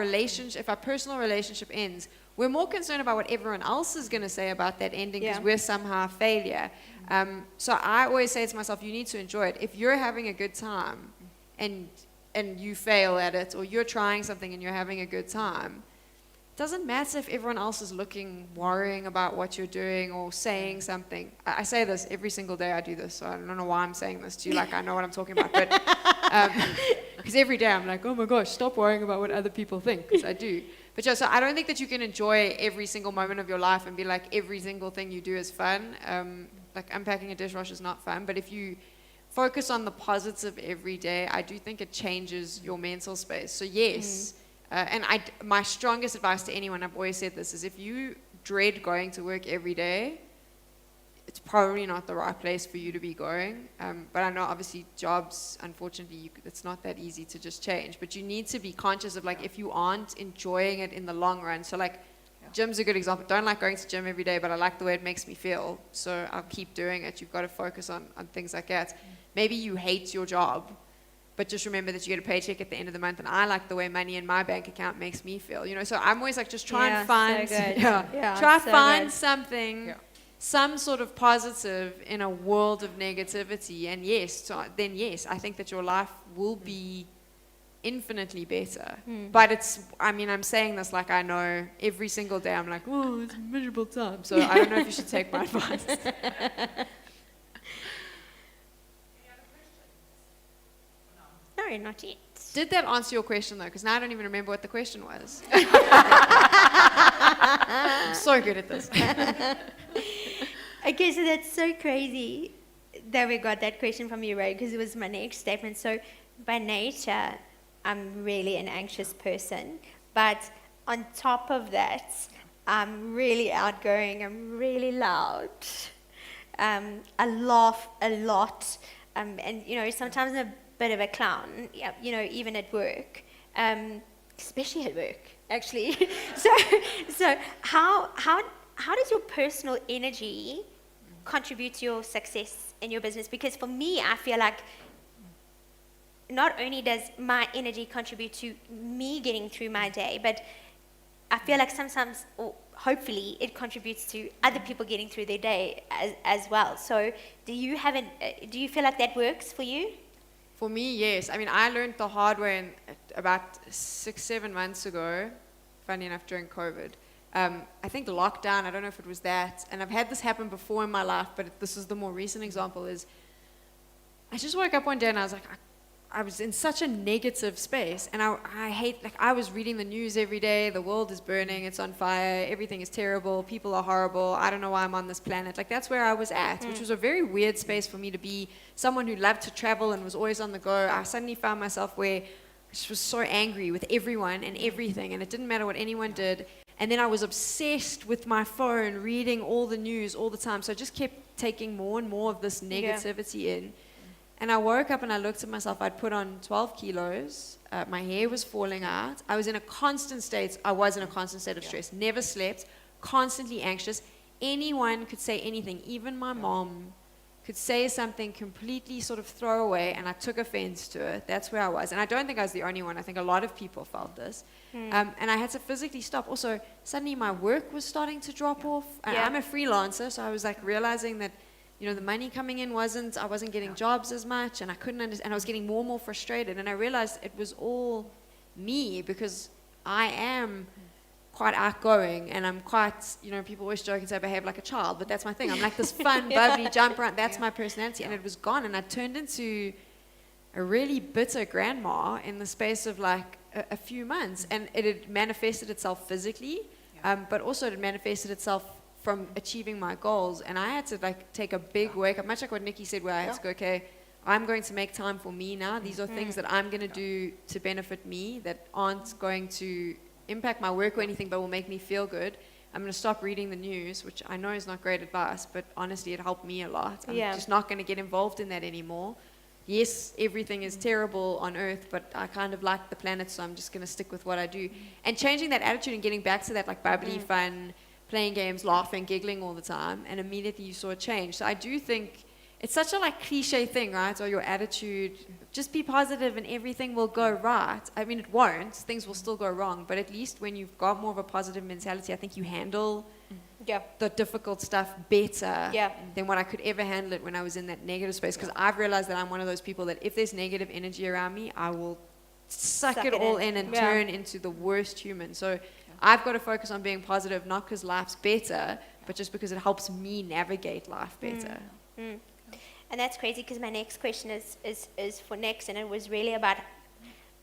personal relationship ends. We're more concerned about what everyone else is going to say about that ending, because we're somehow a failure. So I always say to myself, you need to enjoy it. If you're having a good time and you fail at it, or you're trying something and you're having a good time, it doesn't matter if everyone else is looking, worrying about what you're doing or saying something. I say this every single day. I do this, so I don't know why I'm saying this to you. Like, I know what I'm talking about, but because every day I'm like, oh my gosh, stop worrying about what other people think, because I do. But yeah, so I don't think that you can enjoy every single moment of your life and be like, every single thing you do is fun. Like unpacking a dishwasher is not fun, but if you focus on the positive every day, I do think it changes your mental space. So yes. And my strongest advice to anyone, I've always said this, is if you dread going to work every day, it's probably not the right place for you to be going. But I know obviously jobs, unfortunately, it's not that easy to just change. But you need to be conscious of like if you aren't enjoying it in the long run. So like gym's a good example. Don't like going to gym every day, but I like the way it makes me feel. So I'll keep doing it. You've got to focus on things like that. Maybe you hate your job, but just remember that you get a paycheck at the end of the month, and I like the way money in my bank account makes me feel. You know, so I'm always like, just try and find, find something, some sort of positive in a world of negativity. And yes, I think that your life will be infinitely better. But I'm saying this like I know every single day. I'm like, oh, it's a miserable time. So I don't know if you should take my advice. No, not yet. Did that answer your question though? Because now I don't even remember what the question was. I'm so good at this. Okay, so that's so crazy that we got that question from you, Ray, because it was my next statement. So by nature, I'm really an anxious person, but on top of that, I'm really outgoing, I'm really loud. I laugh a lot, and sometimes I'm a bit of a clown, even at work, especially at work, actually. so how does your personal energy contribute to your success in your business? Because for me, I feel like not only does my energy contribute to me getting through my day, but I feel like sometimes, or hopefully, it contributes to other people getting through their day as well. So do you feel like that works for you? For me, yes. I mean, I learned the hard way about 6-7 months ago, funny enough, during COVID. I think lockdown, I don't know if it was that, and I've had this happen before in my life, but this is the more recent example, is I just woke up one day and I was like, I was in such a negative space, and I hate, like, I was reading the news every day, the world is burning, it's on fire, everything is terrible, people are horrible, I don't know why I'm on this planet. Like, that's where I was at, which was a very weird space for me to be. Someone who loved to travel and was always on the go, I suddenly found myself where I just was so angry with everyone and everything, and it didn't matter what anyone did. And then I was obsessed with my phone, reading all the news all the time, so I just kept taking more and more of this negativity in. And I woke up and I looked at myself. I'd put on 12 kilos. My hair was falling out. I was in a constant state of stress. Never slept. Constantly anxious. Anyone could say anything. Even my mom could say something completely sort of throwaway, and I took offense to it. That's where I was. And I don't think I was the only one. I think a lot of people felt this. And I had to physically stop. Also, suddenly my work was starting to drop off. And I'm a freelancer, so I was like realizing that the money coming in I wasn't getting jobs as much, and I couldn't understand, and I was getting more and more frustrated, and I realized it was all me, because I am quite outgoing, and I'm quite, people always joke and say I behave like a child, but that's my thing. I'm like this fun, bubbly, jump around, that's my personality, and it was gone, and I turned into a really bitter grandma in the space of like a few months, and it had manifested itself physically, but also it had manifested itself from achieving my goals, and I had to like take a big wake up, much like what Nicky said, where I had to go, okay, I'm going to make time for me now. These are things that I'm going to do to benefit me, that aren't going to impact my work or anything, but will make me feel good. I'm going to stop reading the news, which I know is not great advice, but honestly, it helped me a lot. I'm just not going to get involved in that anymore. Yes, everything is terrible on Earth, but I kind of like the planet, so I'm just going to stick with what I do. And changing that attitude and getting back to that like bubbly, fun, playing games, laughing, giggling all the time, and immediately you saw a change. So I do think it's such a like cliche thing, right? Or your attitude, just be positive and everything will go right. I mean, it won't. Things will still go wrong, but at least when you've got more of a positive mentality, I think you handle the difficult stuff better than what I could ever handle it when I was in that negative space. Because I've realized that I'm one of those people that if there's negative energy around me, I will suck it all in and turn into the worst human. So I've got to focus on being positive, not because life's better, but just because it helps me navigate life better. And that's crazy, because my next question is for next, and it was really about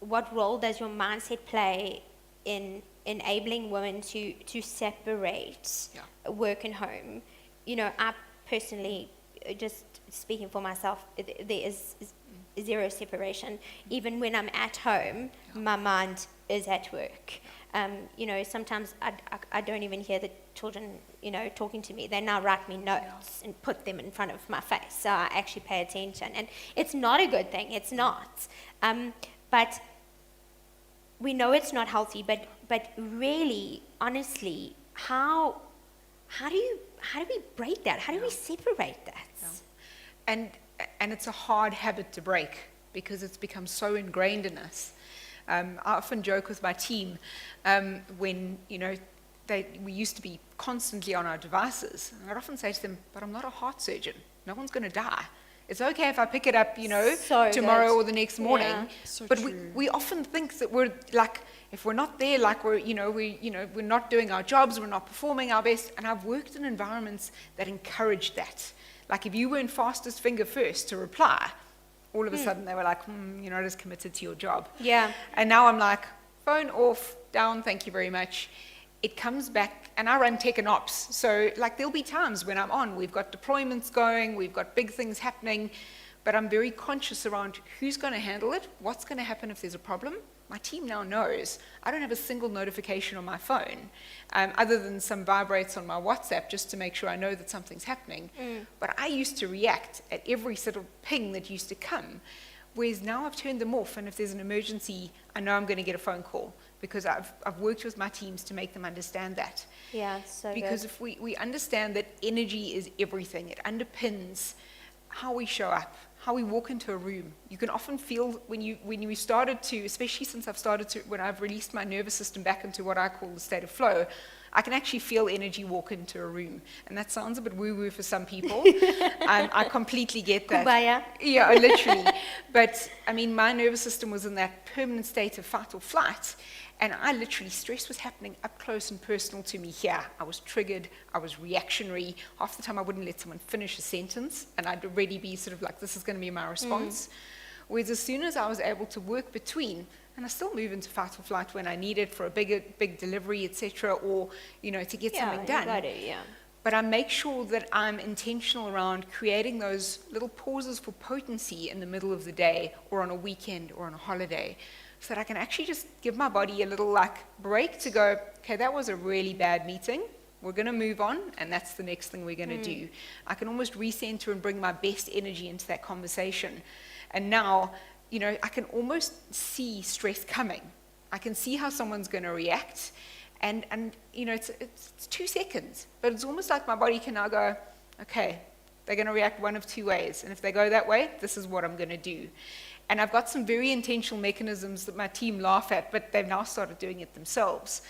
what role does your mindset play in enabling women to separate work and home? I personally, just speaking for myself, there is zero separation. Even when I'm at home, my mind is at work. Sometimes I don't even hear the children, talking to me. They now write me notes and put them in front of my face, so I actually pay attention. And it's not a good thing. It's not. But we know it's not healthy. But really, honestly, how do we break that? How do we separate that? And it's a hard habit to break, because it's become so ingrained in us. I often joke with my team when, we used to be constantly on our devices. And I'd often say to them, but I'm not a heart surgeon. No one's going to die. It's okay if I pick it up, tomorrow or the next morning. Yeah. So but true. we often think that we're like, if we're not there, like we're not doing our jobs, we're not performing our best. And I've worked in environments that encourage that. Like if you weren't fastest finger first to reply, all of a sudden they were like, you're not as committed to your job. Yeah. And now I'm like, phone off, down, thank you very much. It comes back, and I run tech and ops. So like there'll be times when I'm on, we've got deployments going, we've got big things happening. but I'm very conscious around who's going to handle it, what's going to happen if there's a problem. My team now knows. I don't have a single notification on my phone, other than some vibrates on my WhatsApp just to make sure I know that something's happening. But I used to react at every sort of ping that used to come, whereas now I've turned them off, and if there's an emergency, I know I'm going to get a phone call, because I've worked with my teams to make them understand that. Yeah, so Because good. if we understand that energy is everything, it underpins how we show up, how we walk into a room. You can often feel when you started to, especially since I've started to, when I've released my nervous system back into what I call the state of flow, I can actually feel energy walk into a room. And that sounds a bit woo-woo for some people. I completely get that. Kumbaya. Yeah, literally. But, I mean, my nervous system was in that permanent state of fight or flight. And I literally, stress was happening up close and personal to me here. I was triggered, I was reactionary. Half the time I wouldn't let someone finish a sentence, and I'd already be sort of like, this is going to be my response. Whereas as soon as I was able to work between, and I still move into fight or flight when I need it for a big delivery, etc., or, you know, to get something done. You got to, yeah. But I make sure that I'm intentional around creating those little pauses for potency in the middle of the day, or on a weekend, or on a holiday, so that I can actually just give my body a little like break to go, okay, that was a really bad meeting. We're going to move on, and that's the next thing we're going to do. I can almost recenter and bring my best energy into that conversation. And now, you know, I can almost see stress coming. I can see how someone's going to react. And you know, it's 2 seconds, but it's almost like my body can now go, okay, they're going to react one of 2 ways. And if they go that way, this is what I'm going to do. And I've got some very intentional mechanisms that my team laugh at, but they've now started doing it themselves.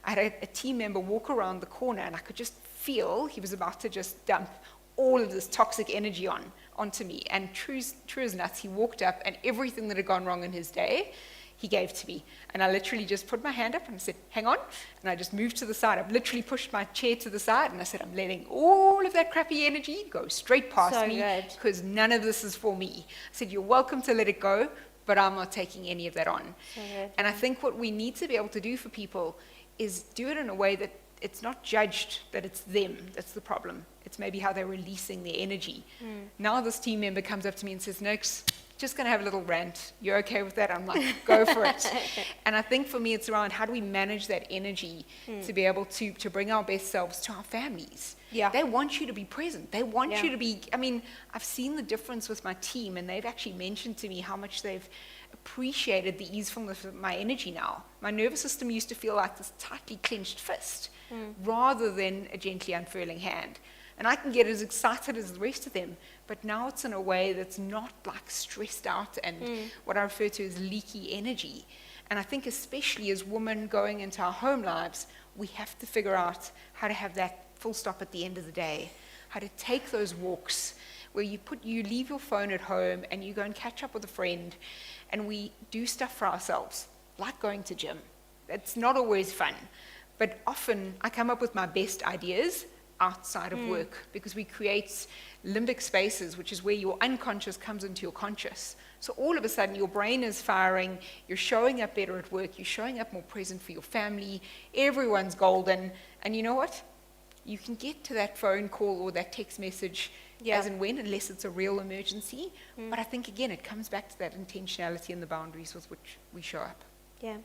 I had a team member walk around the corner, and I could just feel he was about to just dump all of this toxic energy onto me. And true as nuts, he walked up, and everything that had gone wrong in his day, he gave to me. And I literally just put my hand up and I said, hang on. And I just moved to the side. I've literally pushed my chair to the side, and I said, I'm letting all of that crappy energy go straight past So me, good. because none of this is for me. I said, you're welcome to let it go, but I'm not taking any of that on. So good. And I think what we need to be able to do for people is do it in a way that it's not judged that it's them that's the problem. It's maybe how they're releasing their energy. Now this team member comes up to me and says, Nix, just going to have a little rant. You're okay with that? I'm like, go for it. And I think for me, it's around how do we manage that energy to be able to bring our best selves to our families. Yeah. They want you to be present. They want Yeah. you to be, I mean, I've seen the difference with my team, and they've actually mentioned to me how much they've appreciated the easefulness of my energy now. My nervous system used to feel like this tightly clenched fist rather than a gently unfurling hand. And I can get as excited as the rest of them, but now it's in a way that's not like stressed out and what I refer to as leaky energy. And I think especially as women going into our home lives, we have to figure out how to have that full stop at the end of the day, how to take those walks where you leave your phone at home and you go and catch up with a friend, and we do stuff for ourselves, like going to gym. It's not always fun, but often I come up with my best ideas outside of work, because we create limbic spaces, which is where your unconscious comes into your conscious. So all of a sudden your brain is firing, you're showing up better at work, you're showing up more present for your family, everyone's golden, and you know what? You can get to that phone call or that text message as and when, unless it's a real emergency. But I think, again, it comes back to that intentionality and the boundaries with which we show up. Yeah.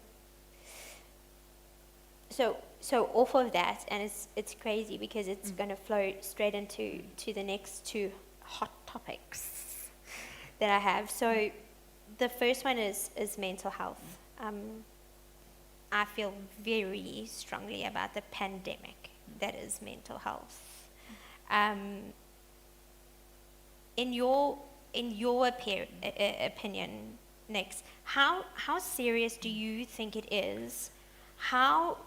So off of that, and it's crazy because it's going to flow straight into the next 2 hot topics that I have. So the first one is mental health. I feel very strongly about the pandemic that is mental health. In your opinion, Nix, how serious do you think it is? How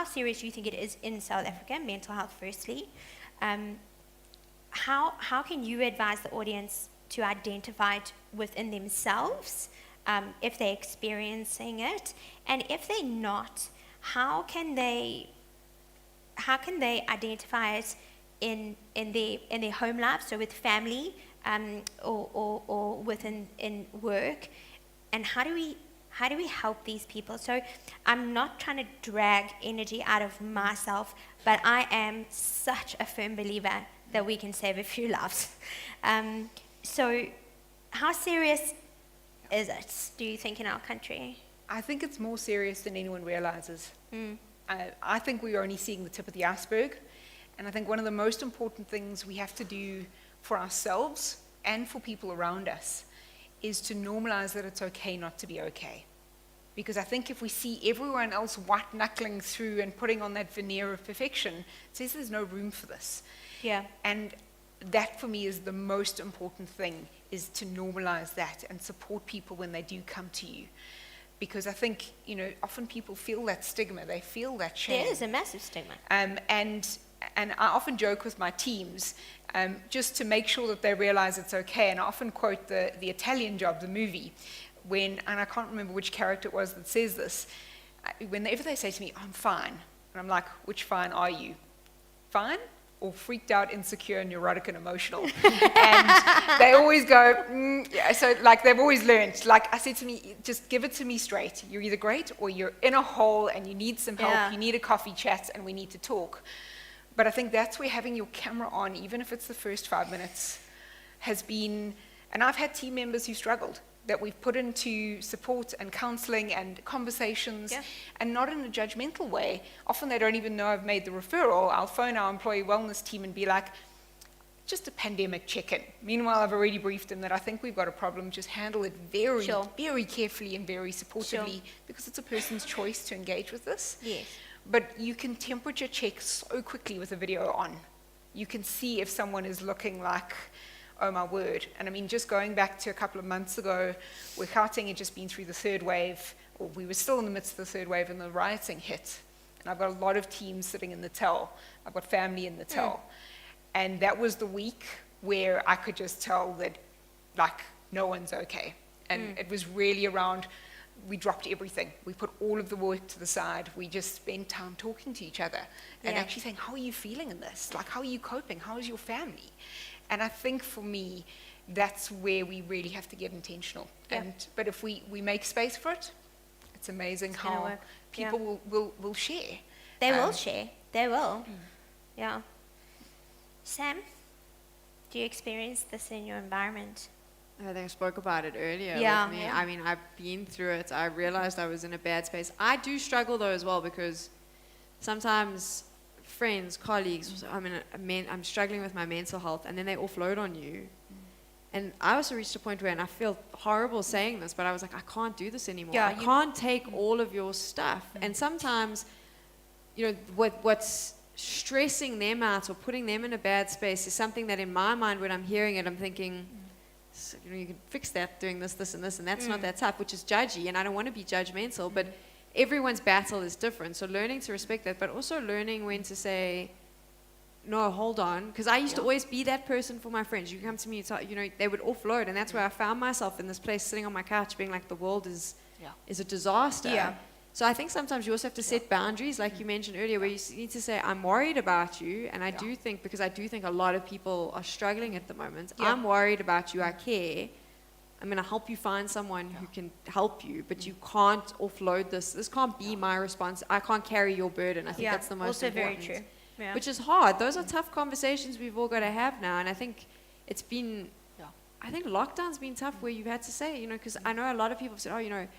serious do you think it is in South Africa, mental health firstly? How can you advise the audience to identify it within themselves if they're experiencing it? And if they're not, how can they identify it in their home life, so with family or within work? And how do we help these people? So I'm not trying to drag energy out of myself, but I am such a firm believer that we can save a few lives. So how serious is it, do you think, in our country? I think it's more serious than anyone realizes. Mm. I think we're only seeing the tip of the iceberg. And I think one of the most important things we have to do for ourselves and for people around us is to normalize that it's okay not to be okay. Because I think if we see everyone else white-knuckling through and putting on that veneer of perfection, it says there's no room for this. Yeah. And that, for me, is the most important thing, is to normalize that and support people when they do come to you. Because I think, often people feel that stigma, they feel that shame. There is a massive stigma. And I often joke with my teams, just to make sure that they realize it's okay. And I often quote the Italian Job, the movie, and I can't remember which character it was that says this. Whenever they say to me, I'm fine, and I'm like, which fine are you? Fine? Or freaked out, insecure, neurotic, and emotional? And they always go, yeah. So they've always learned. Like I said to me, just give it to me straight. You're either great or you're in a hole and you need some help, you need a coffee chat, and we need to talk. But I think that's where having your camera on, even if it's the first 5 minutes, has been, and I've had team members who struggled, that we've put into support and counseling and conversations, and not in a judgmental way. Often they don't even know I've made the referral. I'll phone our employee wellness team and be like, just a pandemic check-in. Meanwhile, I've already briefed them that I think we've got a problem, just handle it very, very carefully and very supportively, because it's a person's choice to engage with this. Yes. But you can temperature check so quickly with a video on. You can see if someone is looking like, oh my word. And I mean, just going back to a couple of months ago, where Gauteng had just been through the third wave, or we were still in the midst of the third wave, and the rioting hit. And I've got a lot of teams sitting in the Tel. I've got family in the Tel. And that was the week where I could just tell that, no one's okay. And it was really around, we dropped everything. We put all of the work to the side. We just spent time talking to each other and actually saying, how are you feeling in this? How are you coping? How is your family? And I think for me, that's where we really have to get intentional. But if we make space for it, it's amazing how people will share. They will share. They will. Yeah. Sam, do you experience this in your environment? I think I spoke about it earlier Yeah. with me. I mean, I've been through it. I realized I was in a bad space. I do struggle, though, as well, because sometimes friends, colleagues, I'm struggling with my mental health, and then they offload on you. And I also reached a point where, and I feel horrible saying this, but I was like, I can't do this anymore. I can't take all of your stuff. And sometimes, what's stressing them out or putting them in a bad space is something that in my mind, when I'm hearing it, I'm thinking, so, you can fix that doing this, this, and this, and that's not that tough, which is judgy, and I don't want to be judgmental, but everyone's battle is different. So learning to respect that, but also learning when to say, no, hold on, because I used to always be that person for my friends. You come to me, they would offload, and that's where I found myself in this place, sitting on my couch, being like, the world is a disaster. Yeah. So I think sometimes you also have to set boundaries, like you mentioned earlier, where you need to say, I'm worried about you, and I do think, because I do think a lot of people are struggling at the moment, I'm worried about you, I care, I'm going to help you find someone who can help you, but you can't offload this. This can't be my response. I can't carry your burden. I think that's the most also important. very true. Yeah. Which is hard. Those are tough conversations we've all got to have now, and I think it's been, I think lockdown's been tough where you've had to say, because I know a lot of people have said,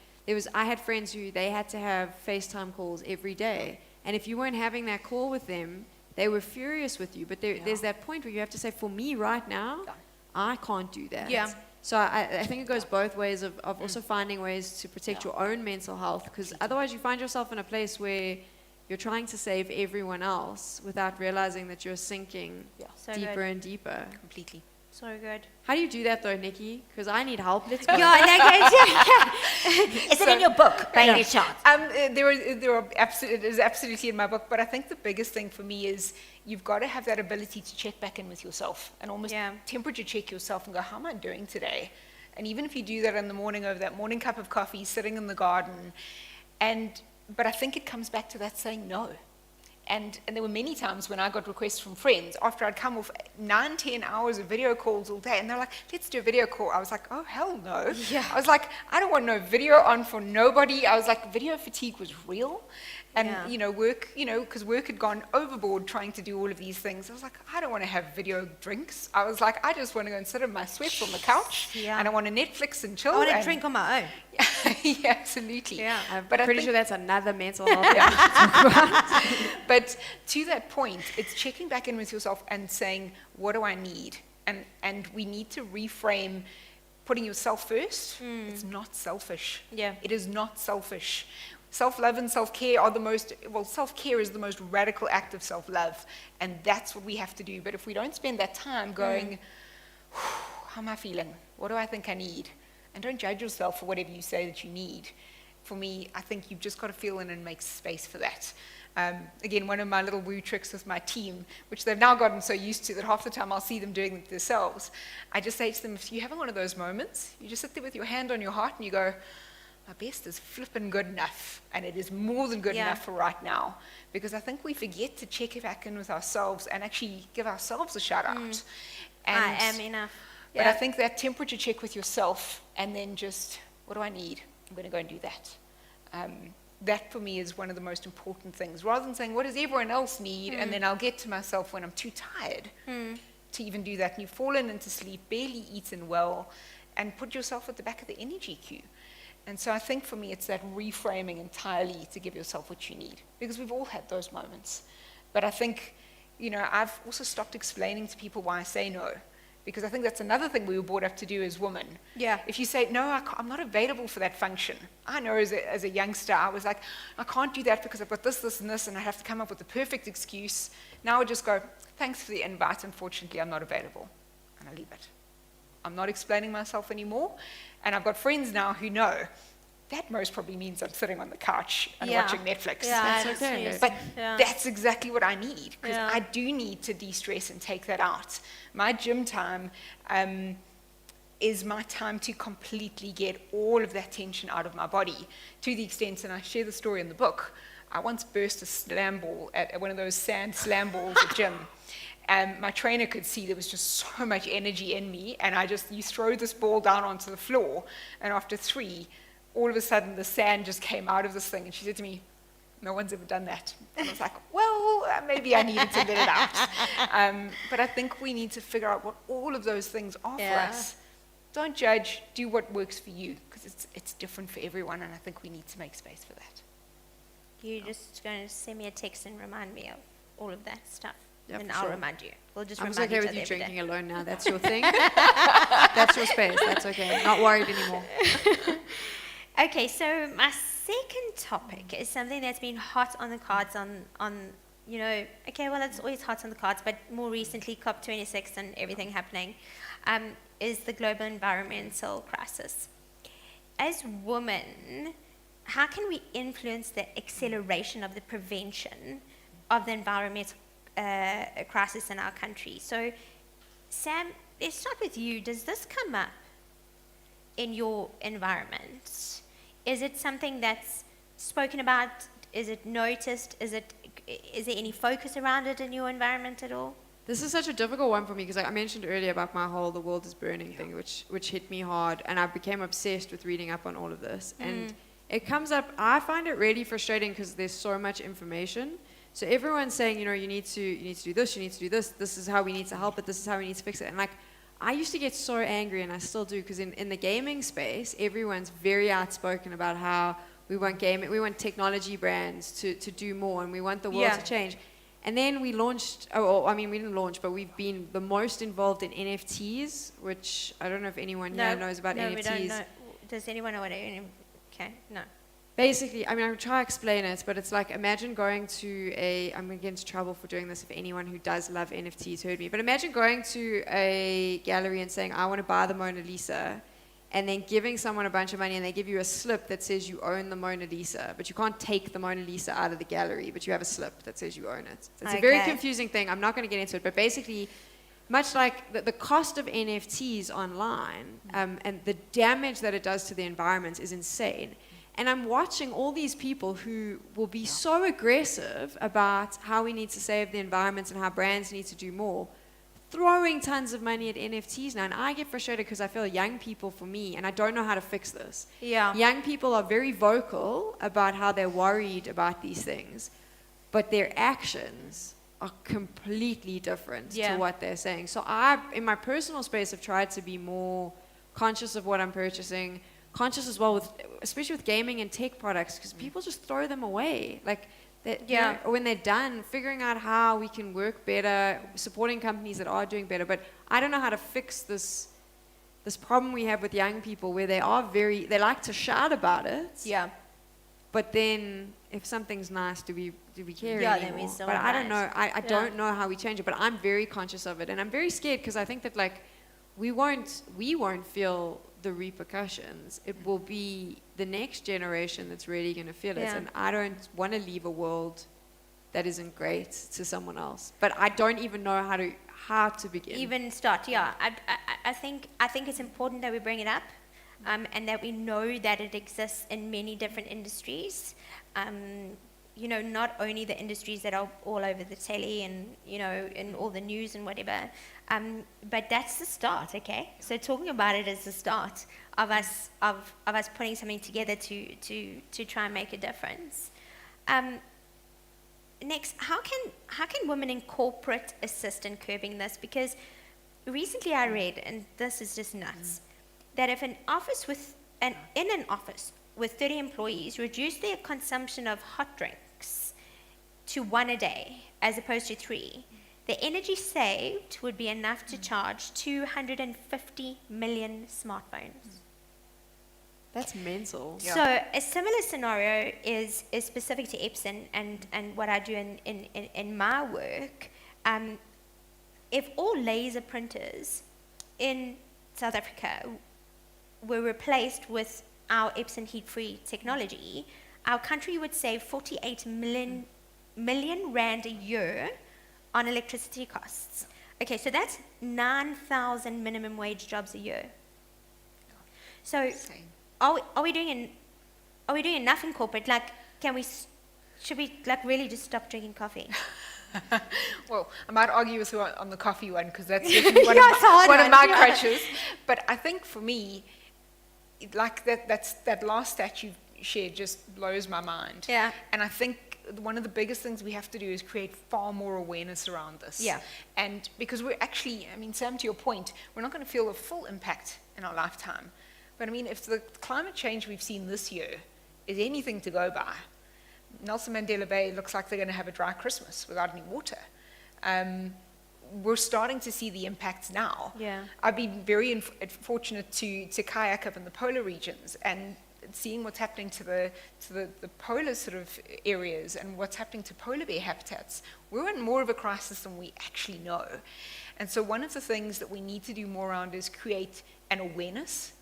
I had friends who they had to have FaceTime calls every day, and if you weren't having that call with them, they were furious with you. But there's that point where you have to say, for me right now, I can't do that. Yeah. So I think it goes both ways of also finding ways to protect your own mental health, because otherwise you find yourself in a place where you're trying to save everyone else without realizing that you're sinking So deeper good. and deeper. Completely. So good. How do you do that though, Nikki? Because I need help. Let's go. Is it in your book, by any chance? It is absolutely in my book, but I think the biggest thing for me is you've got to have that ability to check back in with yourself and almost temperature check yourself and go, how am I doing today? And even if you do that in the morning over that morning cup of coffee, sitting in the garden, but I think it comes back to that saying no. And there were many times when I got requests from friends after I'd come off 9-10 hours of video calls all day, and they're like, let's do a video call. I was like, oh, hell no. Yeah. I was like, I don't want no video on for nobody. I was like, video fatigue was real. And, Yeah. work, because work had gone overboard trying to do all of these things. I was like, I don't want to have video drinks. I was like, I just want to go and sit in my sweats on the couch, Yeah. and I want to Netflix and chill. I want to and- drink on my own. yeah, absolutely. Yeah. I'm But I pretty think- sure that's another mental health. But to that point, it's checking back in with yourself and saying, what do I need? And we need to reframe putting yourself first. It's not selfish. Yeah. It is not selfish. Self-love and self-care are self-care is the most radical act of self-love. And that's what we have to do. But if we don't spend that time going, how am I feeling? What do I think I need? And don't judge yourself for whatever you say that you need. For me, I think you've just got to feel in and make space for that. Again, one of my little woo tricks with my team, which they've now gotten so used to that half the time I'll see them doing it themselves, I just say to them, if you're having one of those moments, you just sit there with your hand on your heart and you go, my best is flipping good enough, and it is more than good Yeah. enough for right now. Because I think we forget to check back in with ourselves and actually give ourselves a shout out. And I am enough. but I think that temperature check with yourself, and then just, what do I need? I'm going to go and do that. That for me is one of the most important things. Rather than saying, what does everyone else need? And then I'll get to myself when I'm too tired to even do that. And you've fallen into sleep, barely eaten well, and put yourself at the back of the energy queue. And so I think for me, it's that reframing entirely to give yourself what you need. Because we've all had those moments. But I think, I've also stopped explaining to people why I say no. Because I think that's another thing we were brought up to do as women. Yeah. If you say, no, I'm not available for that function. I know as a youngster, I was like, I can't do that because I've got this, this, and this, and I have to come up with the perfect excuse. Now I just go, thanks for the invite. Unfortunately, I'm not available. And I leave it. I'm not explaining myself anymore. And I've got friends now who know that most probably means I'm sitting on the couch and Yeah. watching Netflix. Yeah, That's okay. But Yeah. that's exactly what I need, because Yeah. I do need to de-stress and take that out. My gym time is my time to completely get all of that tension out of my body, to the extent, and I share the story in the book, I once burst a slam ball at one of those sand slam balls at gym. And my trainer could see there was just so much energy in me, and you throw this ball down onto the floor, and after 3, all of a sudden the sand just came out of this thing, and she said to me, no one's ever done that. And I was like, well, maybe I needed to let it out. But I think we need to figure out what all of those things are Yeah. for us. Don't judge, do what works for you, because it's different for everyone, and I think we need to make space for that. You're just going to send me a text and remind me of all of that stuff. Yeah, and for I'll sure. remind you. We'll just I'm remind just okay each with other you every day. drinking alone now. That's your thing. That's your space. That's okay. Not worried anymore. Okay, so my second topic is something that's been hot on the cards okay, well, it's always hot on the cards, but more recently, COP26 and everything happening, is the global environmental crisis. As women, how can we influence the acceleration of the prevention of the environmental crisis in our country? So, Sam, let's start with you. Does this come up in your environment? Is it something that's spoken about? Is it noticed? Is there any focus around it in your environment at all? This is such a difficult one for me because I mentioned earlier about my whole "the world is burning" thing, which hit me hard, and I became obsessed with reading up on all of this. And it comes up. I find it really frustrating because there's so much information. So everyone's saying, you need to do this, you need to do this. This is how we need to help it. This is how we need to fix it. And I used to get so angry, and I still do, because in the gaming space, everyone's very outspoken about how we want technology brands to do more, and we want the world to change. And then we launched, we didn't launch, but we've been the most involved in NFTs, which I don't know if anyone here knows about NFTs. No, we don't know. Does anyone know what okay, no. Basically, I will try to explain it, but it's like, imagine going to I'm going to get into trouble for doing this if anyone who does love NFTs heard me, but imagine going to a gallery and saying, I want to buy the Mona Lisa, and then giving someone a bunch of money, and they give you a slip that says you own the Mona Lisa, but you can't take the Mona Lisa out of the gallery, but you have a slip that says you own it. It's a very confusing thing. I'm not going to get into it, but basically, much like the cost of NFTs online and the damage that it does to the environment is insane. And I'm watching all these people who will be so aggressive about how we need to save the environment and how brands need to do more, throwing tons of money at NFTs now. And I get frustrated because I feel young people, for me, and I don't know how to fix this. Yeah. Young people are very vocal about how they're worried about these things, but their actions are completely different to what they're saying. So I, in my personal space, have tried to be more conscious of what I'm purchasing, conscious as well with, especially with gaming and tech products, because people just throw them away. Like, you know, when they're done, figuring out how we can work better, supporting companies that are doing better. But I don't know how to fix this problem we have with young people, where they like to shout about it. Yeah. But then, if something's nice, do we care Yeah, anymore? then we still But I don't nice. know. I don't know how we change it. But I'm very conscious of it, and I'm very scared because I think that, like, we won't feel the repercussions. It will be the next generation that's really going to feel it. And I don't want to leave a world that isn't great to someone else. But I don't even know how to begin. Even start, yeah. I think it's important that we bring it up, and that we know that it exists in many different industries. You know, not only the industries that are all over the telly and, you know, in all the news and whatever, but that's the start, okay? So talking about it is the start of us putting something together to try and make a difference. Next, how can women in corporate assist in curbing this? Because recently I read, and this is just nuts, that if in an office with 30 employees reduce their consumption of hot drinks to 1 a day as opposed to 3, the energy saved would be enough to charge 250 million smartphones. That's mental. So a similar scenario is specific to Epson and what I do in my work. If all laser printers in South Africa were replaced with our Epson heat-free technology, our country would save 48 million rand a year on electricity costs. Okay, so that's 9,000 minimum wage jobs a year. So are we doing enough in corporate? Like, should we like really just stop drinking coffee? Well, I might argue with you on the coffee one, because that's definitely one of my crutches. But I think for me, like that last stat you shared just blows my mind. Yeah. And I think one of the biggest things we have to do is create far more awareness around this. Yeah. And because we're actually, I mean, Sam, to your point, we're not going to feel the full impact in our lifetime. But I mean, if the climate change we've seen this year is anything to go by, Nelson Mandela Bay looks like they're going to have a dry Christmas without any water. We're starting to see the impacts now. Yeah. I've been very fortunate to kayak up in the polar regions, and seeing what's happening to the polar sort of areas and what's happening to polar bear habitats. We're in more of a crisis than we actually know. And so one of the things that we need to do more around is create an awareness,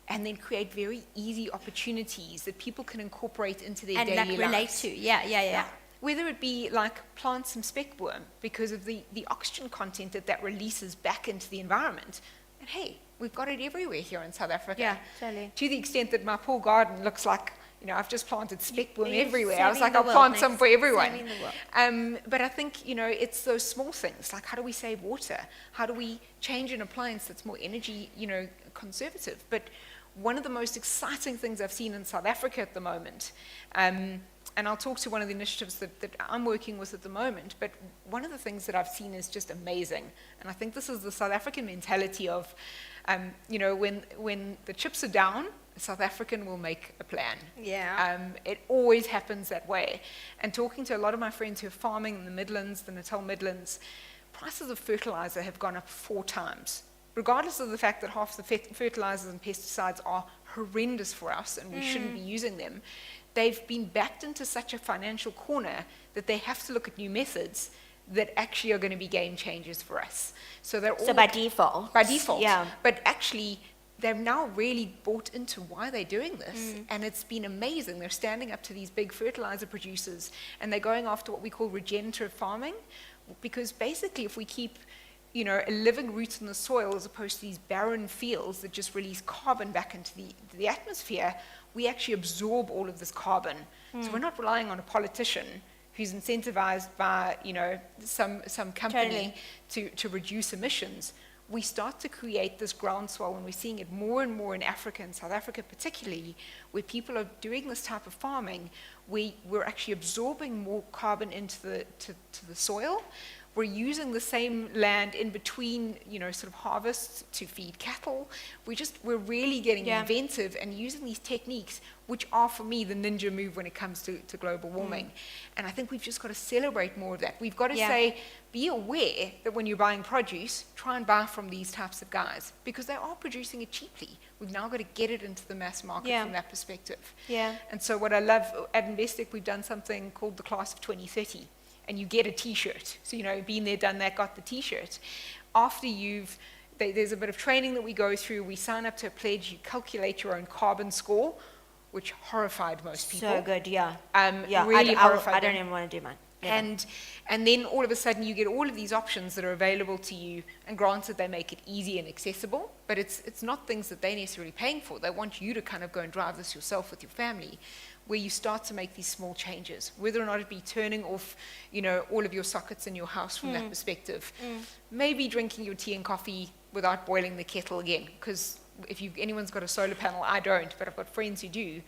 and then create very easy opportunities that people can incorporate into their daily lives. And like relate to, yeah. Whether it be like plant some speckworm because of the oxygen content that releases back into the environment. And hey, we've got it everywhere here in South Africa. Yeah, totally. To the extent that my poor garden looks like, you know, I've just planted speckworm You're everywhere. I was saving like, the I'll world, plant Nick. some for everyone. Saving the world. But I think, you know, it's those small things, like how do we save water? How do we change an appliance that's more energy, you know, conservative? But one of the most exciting things I've seen in South Africa at the moment, and I'll talk to one of the initiatives that I'm working with at the moment, but one of the things that I've seen is just amazing. And I think this is the South African mentality of, you know, when the chips are down, a South African will make a plan. Yeah. It always happens that way. And talking to a lot of my friends who are farming in the Midlands, the Natal Midlands, prices of fertilizer have gone up 4 times. Regardless of the fact that half the fertilizers and pesticides are horrendous for us and we shouldn't be using them, they've been backed into such a financial corner that they have to look at new methods that actually are going to be game changers for us. So they're all by default. By default. Yeah. But actually, they've now really bought into why they're doing this, and it's been amazing. They're standing up to these big fertilizer producers, and they're going after what we call regenerative farming, because basically if we keep, you know, a living root in the soil as opposed to these barren fields that just release carbon back into the atmosphere, we actually absorb all of this carbon. So we're not relying on a politician who's incentivized by, some company to reduce emissions. We start to create this groundswell, and we're seeing it more and more in Africa and South Africa particularly, where people are doing this type of farming. We're actually absorbing more carbon into the soil. We're using the same land in between, sort of harvests to feed cattle. We're really getting inventive and using these techniques, which are, for me, the ninja move when it comes to global warming. And I think we've just got to celebrate more of that. We've got to say, be aware that when you're buying produce, try and buy from these types of guys, because they are producing it cheaply. We've now got to get it into the mass market from that perspective. And so what I love, at Investec, we've done something called the Class of 2030. And you get a T-shirt. So, been there, done that, got the T-shirt. After there's a bit of training that we go through. We sign up to a pledge. You calculate your own carbon score, which horrified most people. So good, Really I horrified don't them. even want to do mine. And then all of a sudden you get all of these options that are available to you, and granted they make it easy and accessible, but it's not things that they're necessarily paying for. They want you to kind of go and drive this yourself with your family, where you start to make these small changes, whether or not it be turning off, all of your sockets in your house from that perspective. Maybe drinking your tea and coffee without boiling the kettle again, because if anyone's got a solar panel, I don't, but I've got friends who do.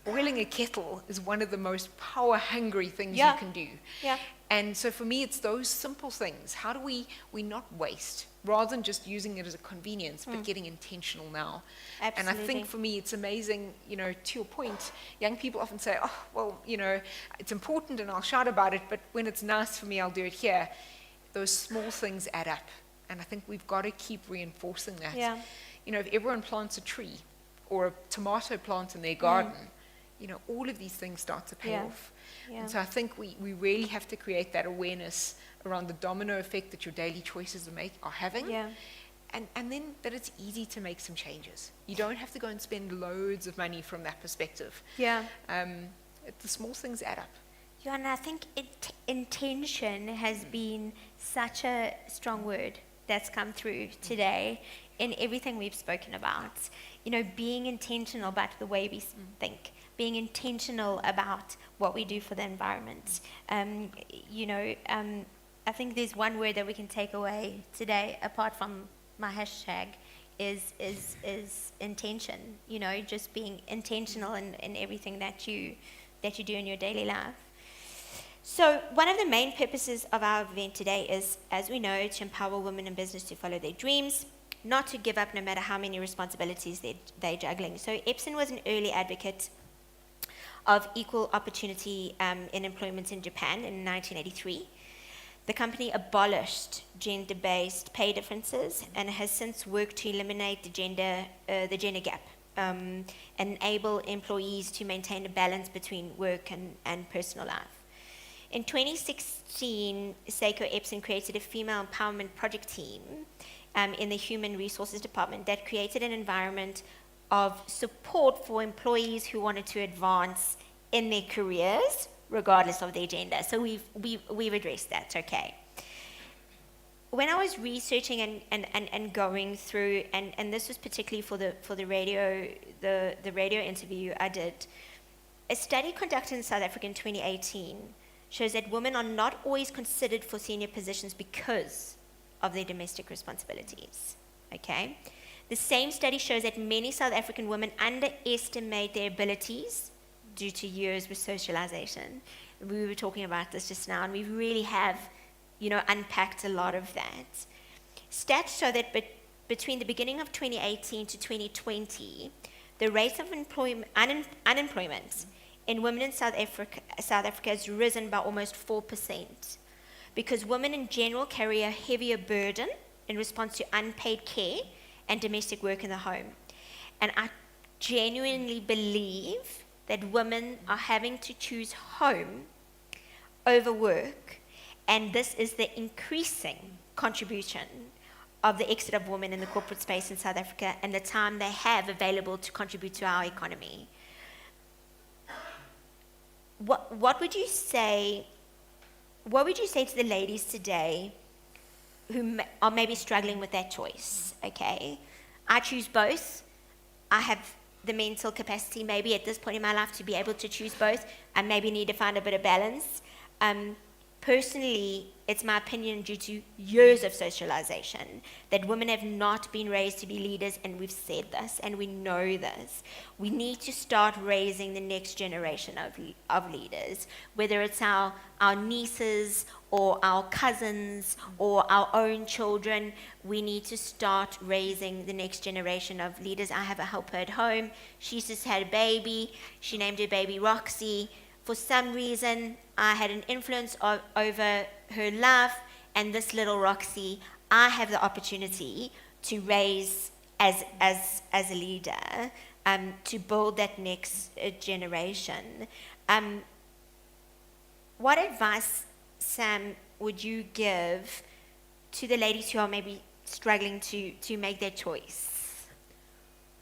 Boiling a kettle is one of the most power-hungry things you can do. And so for me, it's those simple things. How do we not waste, rather than just using it as a convenience, but getting intentional now? Absolutely. And I think for me, it's amazing, to your point, young people often say, oh, well, it's important and I'll shout about it, but when it's nice for me, I'll do it here. Those small things add up. And I think we've got to keep reinforcing that. If everyone plants a tree or a tomato plant in their garden, all of these things start to pay off. And so I think we really have to create that awareness around the domino effect that your daily choices are having. And then that it's easy to make some changes. You don't have to go and spend loads of money from that perspective. The small things add up. And I think intention has been such a strong word that's come through today in everything we've spoken about. Being intentional about the way we think, being intentional about what we do for the environment. I think there's one word that we can take away today, apart from my hashtag, is intention. Just being intentional in everything that you do in your daily life. So one of the main purposes of our event today is, as we know, to empower women in business to follow their dreams, not to give up no matter how many responsibilities they're juggling. So Epson was an early advocate of equal opportunity in employment in Japan in 1983. The company abolished gender-based pay differences and has since worked to eliminate the gender gap and enable employees to maintain a balance between work and personal life. In 2016, Seiko Epson created a female empowerment project team in the Human Resources Department that created an environment of support for employees who wanted to advance in their careers, regardless of their gender. So we've addressed that, okay. When I was researching and going through, and this was particularly for the radio interview I did, a study conducted in South Africa in 2018 shows that women are not always considered for senior positions because of their domestic responsibilities, okay? The same study shows that many South African women underestimate their abilities due to years with socialization. We were talking about this just now, and we really have, unpacked a lot of that. Stats show that between the beginning of 2018 to 2020, the rate of unemployment in women in South Africa has risen by almost 4%, because women in general carry a heavier burden in response to unpaid care and domestic work in the home. And I genuinely believe that women are having to choose home over work, and this is the increasing contribution of the exit of women in the corporate space in South Africa and the time they have available to contribute to our economy. What would you say to the ladies today who are maybe struggling with that choice? Okay, I choose both. I have the mental capacity maybe at this point in my life to be able to choose both. I maybe need to find a bit of balance. Personally, it's my opinion due to years of socialization that women have not been raised to be leaders, and we've said this and we know this. We need to start raising the next generation of leaders, whether it's our nieces or our cousins or our own children. We need to start raising the next generation of leaders. I have a helper at home. She's just had a baby. She named her baby Roxy. For some reason, I had an influence over her life, and this little Roxy, I have the opportunity to raise as a leader, to build that next generation. What advice, Sam, would you give to the ladies who are maybe struggling to make their choice?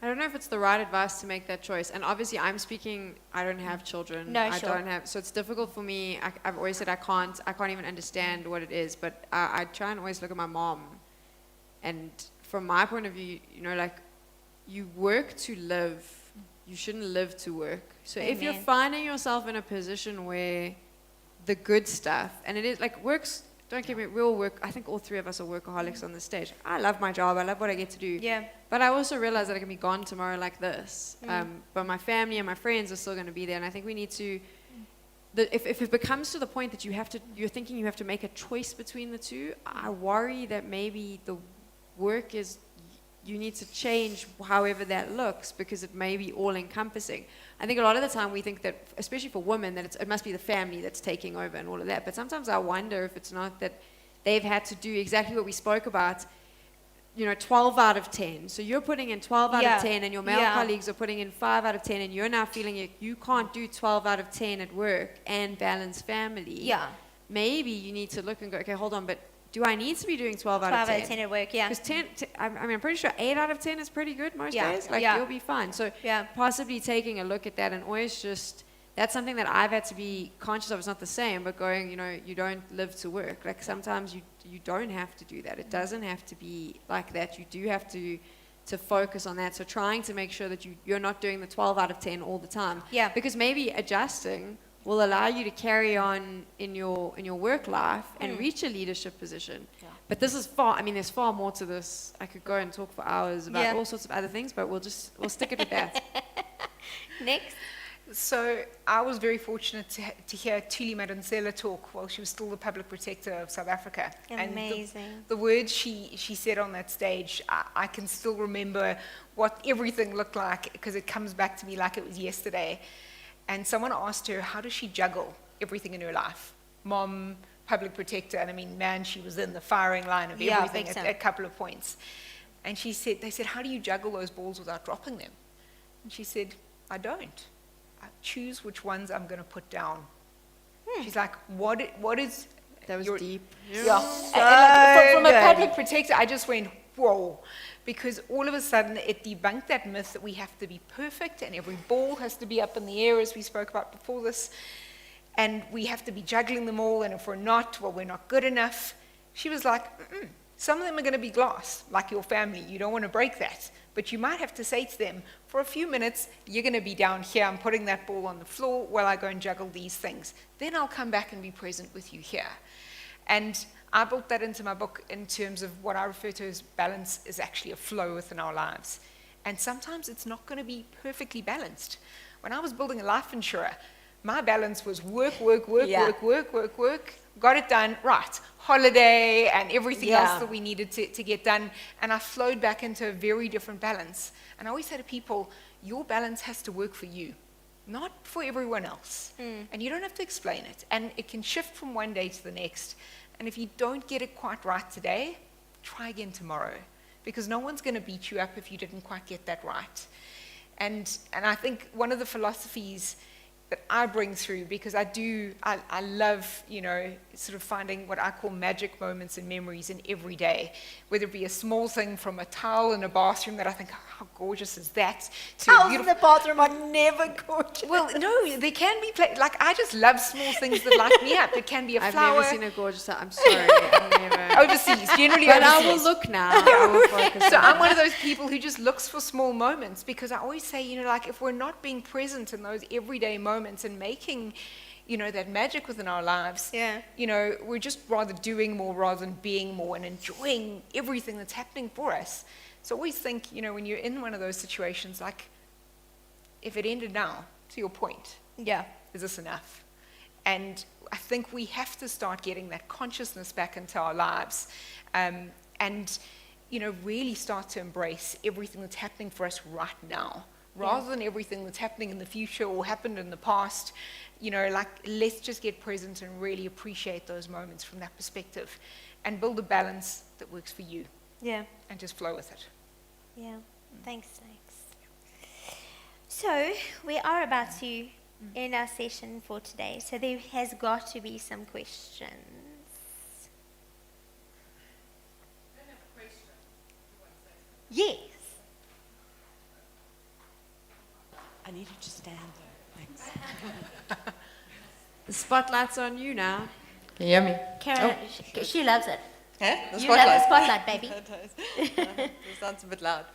I don't know if it's the right advice to make that choice. And obviously, I'm speaking, I don't have children. No, I sure. don't have, so it's difficult for me. I've always said I can't even understand what it is. But I try and always look at my mom. And from my point of view, you know, like, you work to live. You shouldn't live to work. So if you're Amen. finding yourself in a position where the good stuff, and it is like works, don't get me, we all work, I think all three of us are workaholics on this stage. I love my job, I love what I get to do. Yeah. But I also realize that I can be gone tomorrow like this. But my family and my friends are still going to be there, and I think we need to, if it becomes to the point that you're thinking you have to make a choice between the two, I worry that maybe the work is, you need to change however that looks, because it may be all encompassing. I think a lot of the time we think that, especially for women, that it must be the family that's taking over and all of that. But sometimes I wonder if it's not that they've had to do exactly what we spoke about, 12 out of 10. So you're putting in 12 out Yeah. of 10, and your male Yeah. colleagues are putting in 5 out of 10, and you're now feeling you can't do 12 out of 10 at work and balance family. Yeah. Maybe you need to look and go, okay, hold on, but do I need to be doing 12 out 12 of 10? out of 10 at work, yeah. Because I'm pretty sure 8 out of 10 is pretty good most Yeah, days. Like, yeah. you'll be fine. So Yeah. possibly taking a look at that, and always just, that's something that I've had to be conscious of. It's not the same, but going, you don't live to work. Like, sometimes you don't have to do that. It doesn't have to be like that. You do have to focus on that. So trying to make sure that you're not doing the 12 out of 10 all the time. Yeah. Because maybe adjusting will allow you to carry on in your work life and reach a leadership position. Yeah. But this is there's far more to this. I could go and talk for hours about Yeah. all sorts of other things, but we'll stick it at that. Next. So I was very fortunate to hear Thuli Madonsela talk while she was still the public protector of South Africa. Amazing. And the words she said on that stage, I can still remember what everything looked like, because it comes back to me like it was yesterday. And someone asked her, how does she juggle everything in her life? Mom, public protector, and I mean, man, she was in the firing line of Yeah, everything big at time. a couple of points. And they said, how do you juggle those balls without dropping them? And she said, I don't. I choose which ones I'm going to put down. She's like, what is... That was your- deep. Yeah. From a public protector, I just went, whoa. Because all of a sudden, it debunked that myth that we have to be perfect and every ball has to be up in the air, as we spoke about before this. And we have to be juggling them all, and if we're not, well, we're not good enough. She was like, some of them are going to be glass, like your family. You don't want to break that. But you might have to say to them, for a few minutes, you're going to be down here. I'm putting that ball on the floor while I go and juggle these things. Then I'll come back and be present with you here. And I built that into my book in terms of what I refer to as balance is actually a flow within our lives. And sometimes it's not going to be perfectly balanced. When I was building a life insurer, my balance was work, Yeah. work, got it done, right, holiday and everything Yeah. else that we needed to get done, and I flowed back into a very different balance. And I always say to people, your balance has to work for you, not for everyone else. And you don't have to explain it, and it can shift from one day to the next. And if you don't get it quite right today, try again tomorrow, because no one's going to beat you up if you didn't quite get that right. And I think one of the philosophies that I bring through, because I love, sort of finding what I call magic moments and memories in every day, whether it be a small thing from a towel in a bathroom that I think, oh, how gorgeous is that? To a Towels in the bathroom are never gorgeous. Well, no, they can be, like, I just love small things that light me up. It can be a I've flower. never seen a gorgeous. I'm sorry. I've never. Overseas, generally But overseas. I will look now. I will focus So on I'm it. one of those people who just looks for small moments, because I always say, like, if we're not being present in those everyday moments and making, that magic within our lives, Yeah. we're just rather doing more rather than being more and enjoying everything that's happening for us. So I always think, when you're in one of those situations, like, if it ended now, to your point, Yeah. is this enough? And I think we have to start getting that consciousness back into our lives, and really start to embrace everything that's happening for us right now, rather than everything that's happening in the future or happened in the past. Like, let's just get present and really appreciate those moments from that perspective, and build a balance that works for you, Yeah. and just flow with it. Yeah. Thanks. So we are about to end our session for today. So there has got to be some questions. Yes. I need you to stand there. Thanks. The spotlight's on you now. Can you hear me? Karen, she loves it. Yeah? The You love the spotlight, baby. It sounds a bit loud.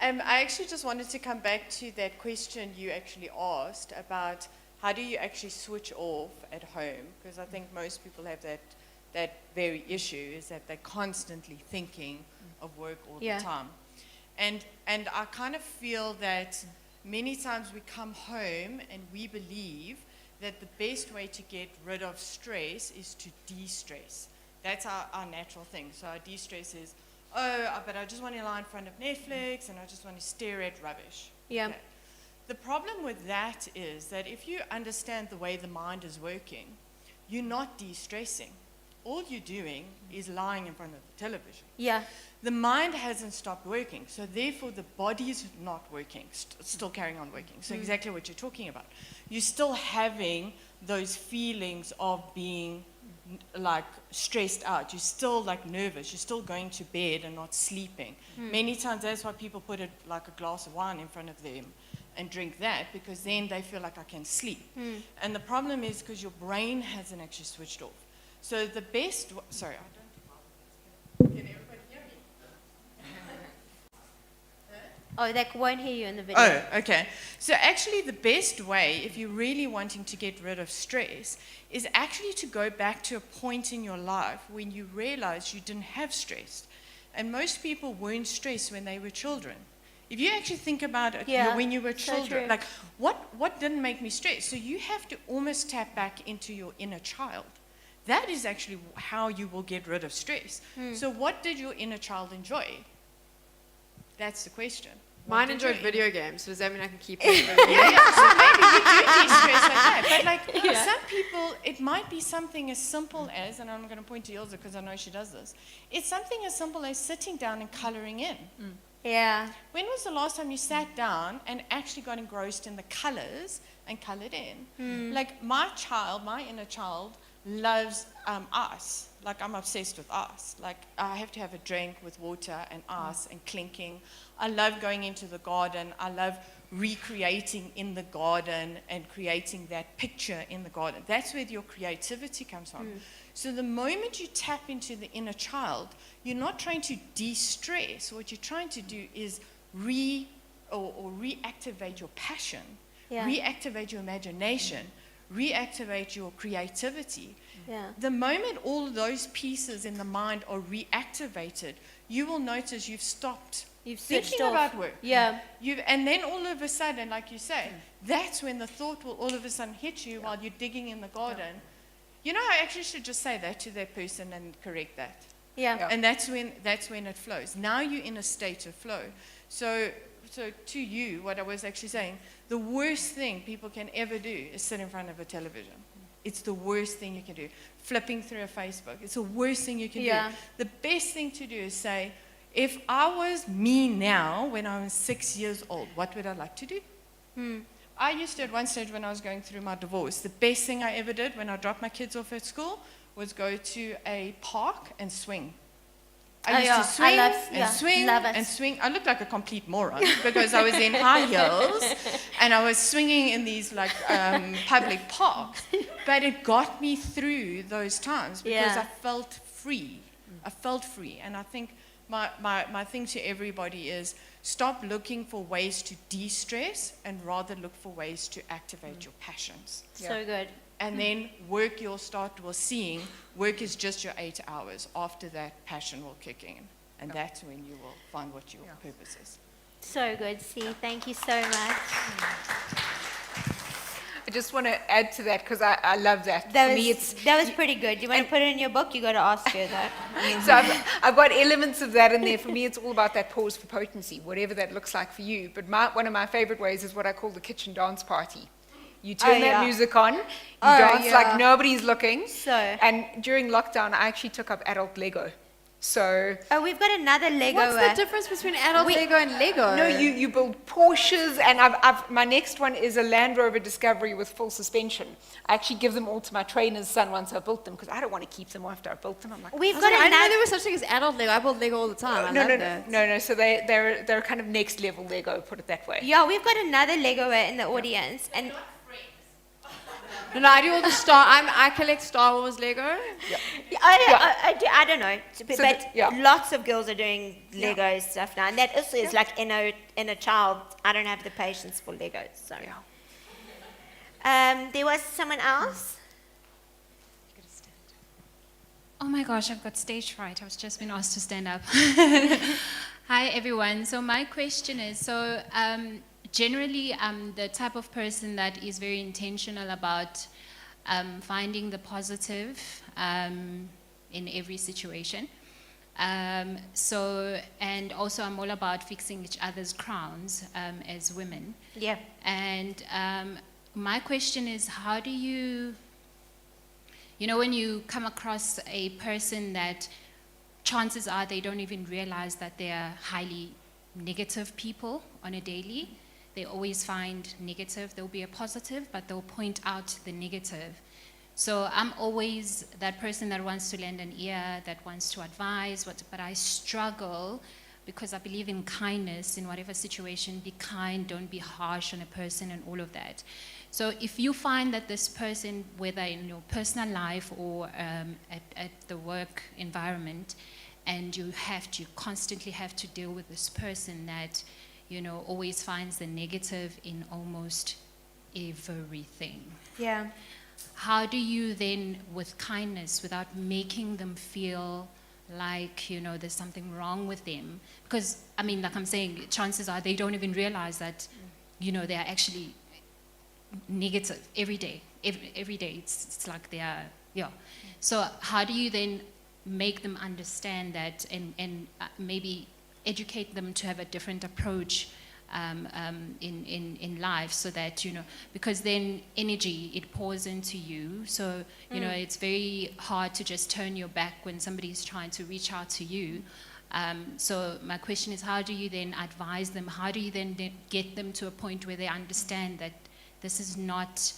I actually just wanted to come back to that question you actually asked about how do you actually switch off at home? Because I think most people have that very issue, is that they're constantly thinking of work all Yeah. the time. And I kind of feel that many times we come home and we believe that the best way to get rid of stress is to de-stress. That's our natural thing. So our de-stress is, but I just want to lie in front of Netflix and I just want to stare at rubbish. Yeah. Okay. The problem with that is that if you understand the way the mind is working, you're not de-stressing. All you're doing is lying in front of the television. Yeah. The mind hasn't stopped working, so therefore the body's not working, still carrying on working. So exactly what you're talking about. You're still having those feelings of being like stressed out. You're still like nervous. You're still going to bed and not sleeping. Many times that's why people put it like a glass of wine in front of them and drink that, because then they feel like I can sleep. And the problem is because your brain hasn't actually switched off. So the best, sorry, I don't do well. Can everybody hear me? Oh, they won't hear you in the video. Oh, okay. So actually the best way, if you're really wanting to get rid of stress, is actually to go back to a point in your life when you realize you didn't have stress. And most people weren't stressed when they were children. If you actually think about it, Yeah, when you were so children, true. like what didn't make me stressed? So you have to almost tap back into your inner child. That is actually how you will get rid of stress. So what did your inner child enjoy? That's the question. What Mine did enjoyed your video games, so does that mean I can keep playing video games? yeah, so maybe you do de-stress like that. But like some people, it might be something as simple as, and I'm going to point to Ilse because I know she does this, it's something as simple as sitting down and coloring in. Yeah. When was the last time you sat down and actually got engrossed in the colors and colored in? Like my inner child loves ice. Like I'm obsessed with ice. Like I have to have a drink with water and ice and clinking. I love going into the garden. I love recreating in the garden and creating that picture in the garden. That's where your creativity comes from. So the moment you tap into the inner child, you're not trying to de-stress. What you're trying to do is reactivate your passion, Yeah. reactivate your imagination, reactivate your creativity. Yeah. The moment all of those pieces in the mind are reactivated, you will notice you've stopped You've thinking switched off. about work. Yeah. And then all of a sudden, like you say, that's when the thought will all of a sudden hit you while you're digging in the garden. You know, I actually should just say that to that person and correct that. Yeah. And that's when it flows. Now you're in a state of flow. So to you, what I was actually saying, the worst thing people can ever do is sit in front of a television. It's the worst thing you can do. Flipping through a Facebook, it's the worst thing you can Yeah. do. The best thing to do is say, if I was me now when I was 6 years old, what would I like to do? I used to, at one stage when I was going through my divorce, the best thing I ever did when I dropped my kids off at school was go to a park and swing. I used to swing and swing and swing. I looked like a complete moron because I was in high heels and I was swinging in these like public parks. But it got me through those times because I felt free. I felt free. And I think my thing to everybody is stop looking for ways to de-stress and rather look for ways to activate your passions. So good. And then work you'll start seeing, work is just your 8 hours. After that, passion will kick in. And that's when you will find what your purpose is. So good, C. Thank you so much. I just want to add to that because I love that. That For was, me, it's, that was pretty good. You want to put it in your book? You got to ask her that. so I've got elements of that in there. For me, it's all about that pause for potency, whatever that looks like for you. But one of my favorite ways is what I call the kitchen dance party. You turn that music on, you dance like nobody's looking. And during lockdown, I actually took up adult Lego. So we've got another Lego. What's the difference between adult Lego and Lego? no, you build Porsches, and my next one is a Land Rover Discovery with full suspension. I actually give them all to my trainer's son once I built them because I don't want to keep them after I built them. I'm like, We've got I didn't know another. there was such thing as adult Lego. I build Lego all the time. I love that. no. So they're kind of next level Lego, put it that way. Yeah, we've got another Legoer in the audience, and No, I do all the I collect Star Wars Lego. I don't know, but lots of girls are doing Lego stuff now, and that also is like in a child. I don't have the patience for Legos, so. There was someone else. Oh my gosh, I've got stage fright. I was just been asked to stand up. Hi everyone. So my question is, generally, I'm the type of person that is very intentional about finding the positive in every situation. And also I'm all about fixing each other's crowns as women. Yeah. And my question is, how do you when you come across a person that chances are they don't even realize that they are highly negative people on a daily. They always find negative. There'll be a positive, but they'll point out the negative. So I'm always that person that wants to lend an ear, that wants to advise, but I struggle because I believe in kindness in whatever situation. Be kind, don't be harsh on a person and all of that. So if you find that this person, whether in your personal life or at the work environment, and you constantly have to deal with this person that always finds the negative in almost everything. Yeah. How do you then, with kindness, without making them feel like, there's something wrong with them? Because, like I'm saying, chances are they don't even realize that, they are actually negative every day. Every day, it's like they are, So how do you then make them understand that and maybe educate them to have a different approach in life, so that because then energy, it pours into you, so it's very hard to just turn your back when somebody's trying to reach out to you. So my question is, how do you then advise them? How do you then get them to a point where they understand that this is not,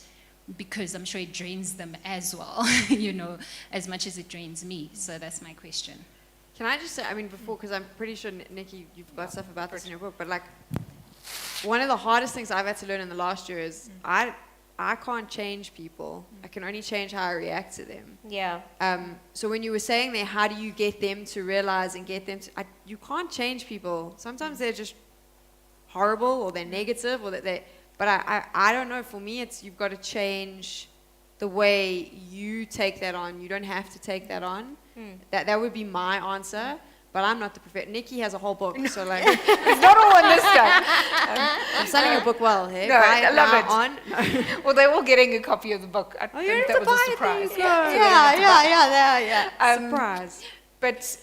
because I'm sure it drains them as well, as much as it drains me. So that's my question. Can I just say, before, because I'm pretty sure, Nicky, you've got stuff about this in your book, but one of the hardest things I've had to learn in the last year is I can't change people. I can only change how I react to them. Yeah. So when you were saying there, how do you get them to realize and get them to, you can't change people. Sometimes they're just horrible, or they're negative, or but I don't know, for me it's, you've got to change the way you take that on. You don't have to take that on. That would be my answer, but I'm not the professor. Nicky has a whole book, so It's not all on this stuff. I'm selling your book well, hey? No, Buy I love it. No. Well, they're all getting a copy of the book. I think that was a surprise. Surprise. But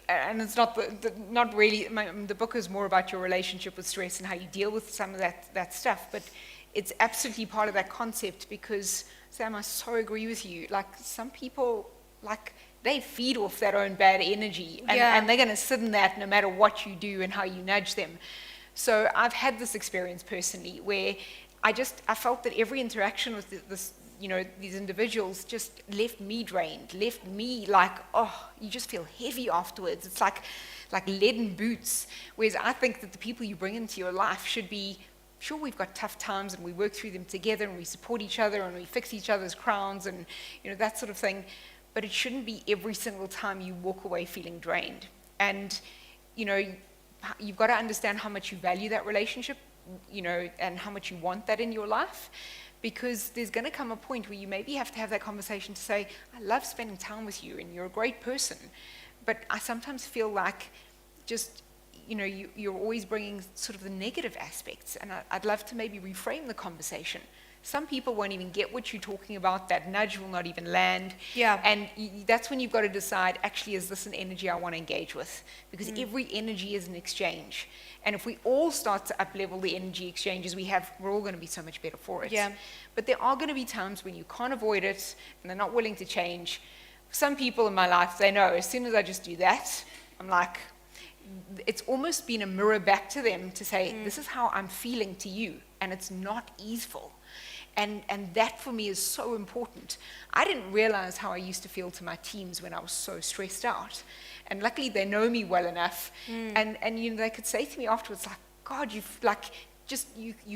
and it's not not really. The book is more about your relationship with stress and how you deal with some of that stuff. But it's absolutely part of that concept, because Sam, I so agree with you. Like, some people, they feed off their own bad energy, and they're going to sit in that no matter what you do and how you nudge them. So I've had this experience personally where I felt that every interaction with this, these individuals just left me drained, left me like, oh, you just feel heavy afterwards. It's like leaden boots. Whereas I think that the people you bring into your life should be, sure, we've got tough times and we work through them together and we support each other and we fix each other's crowns and, that sort of thing. But it shouldn't be every single time you walk away feeling drained. And, you've got to understand how much you value that relationship, and how much you want that in your life. Because there's going to come a point where you maybe have to have that conversation to say, I love spending time with you and you're a great person. But I sometimes feel like just, you're always bringing sort of the negative aspects. And I'd love to maybe reframe the conversation. Some people won't even get what you're talking about. That nudge will not even land. Yeah. And that's when you've got to decide, actually, is this an energy I want to engage with? Because every energy is an exchange. And if we all start to up-level the energy exchanges we have, we're all going to be so much better for it. Yeah. But there are going to be times when you can't avoid it, and they're not willing to change. Some people in my life, they know, as soon as I just do that, I'm like, it's almost been a mirror back to them to say, this is how I'm feeling to you, and it's not easeful. And that for me is so important. I didn't realize how I used to feel to my teams when I was so stressed out. And luckily they know me well enough. And they could say to me afterwards, like, God, you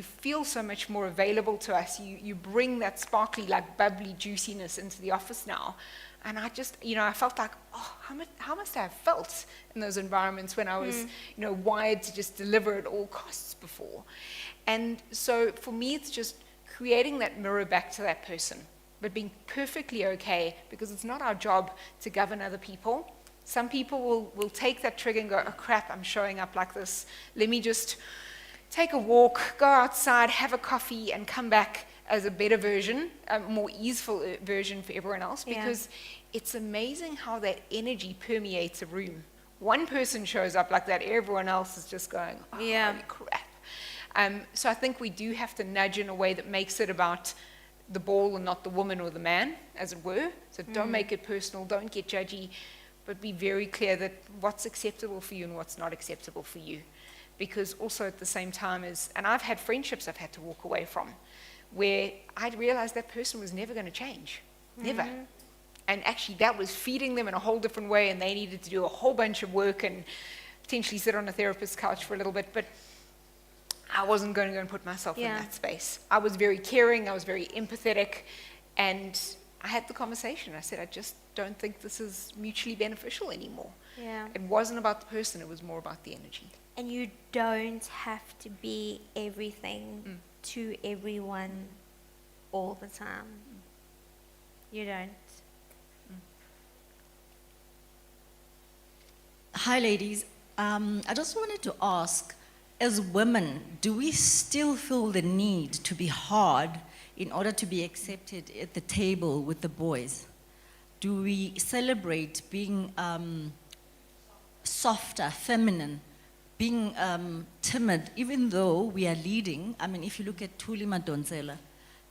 feel so much more available to us. You bring that sparkly, like bubbly juiciness into the office now. And I just, I felt like, oh, how must I have felt in those environments when I was, wired to just deliver at all costs before. And so for me, it's just creating that mirror back to that person, but being perfectly okay, because it's not our job to govern other people. Some people will take that trigger and go, oh crap, I'm showing up like this. Let me just take a walk, go outside, have a coffee, and come back as a better version, a more easeful version for everyone else, because it's amazing how that energy permeates a room. One person shows up like that, everyone else is just going, oh, holy crap. So I think we do have to nudge in a way that makes it about the ball and not the woman or the man, as it were. So don't make it personal, don't get judgy, but be very clear that what's acceptable for you and what's not acceptable for you. Because also at the same time and I've had friendships I've had to walk away from, where I'd realized that person was never going to change. Never. And actually that was feeding them in a whole different way, and they needed to do a whole bunch of work and potentially sit on a therapist's couch for a little bit, but I wasn't going to go and put myself in that space. I was very caring, I was very empathetic, and I had the conversation. I said, I just don't think this is mutually beneficial anymore. Yeah. It wasn't about the person, it was more about the energy. And you don't have to be everything to everyone all the time. You don't. Hi, ladies. I just wanted to ask, as women, do we still feel the need to be hard in order to be accepted at the table with the boys? Do we celebrate being softer, feminine, being timid, even though we are leading? I mean, if you look at Thuli Madonsela,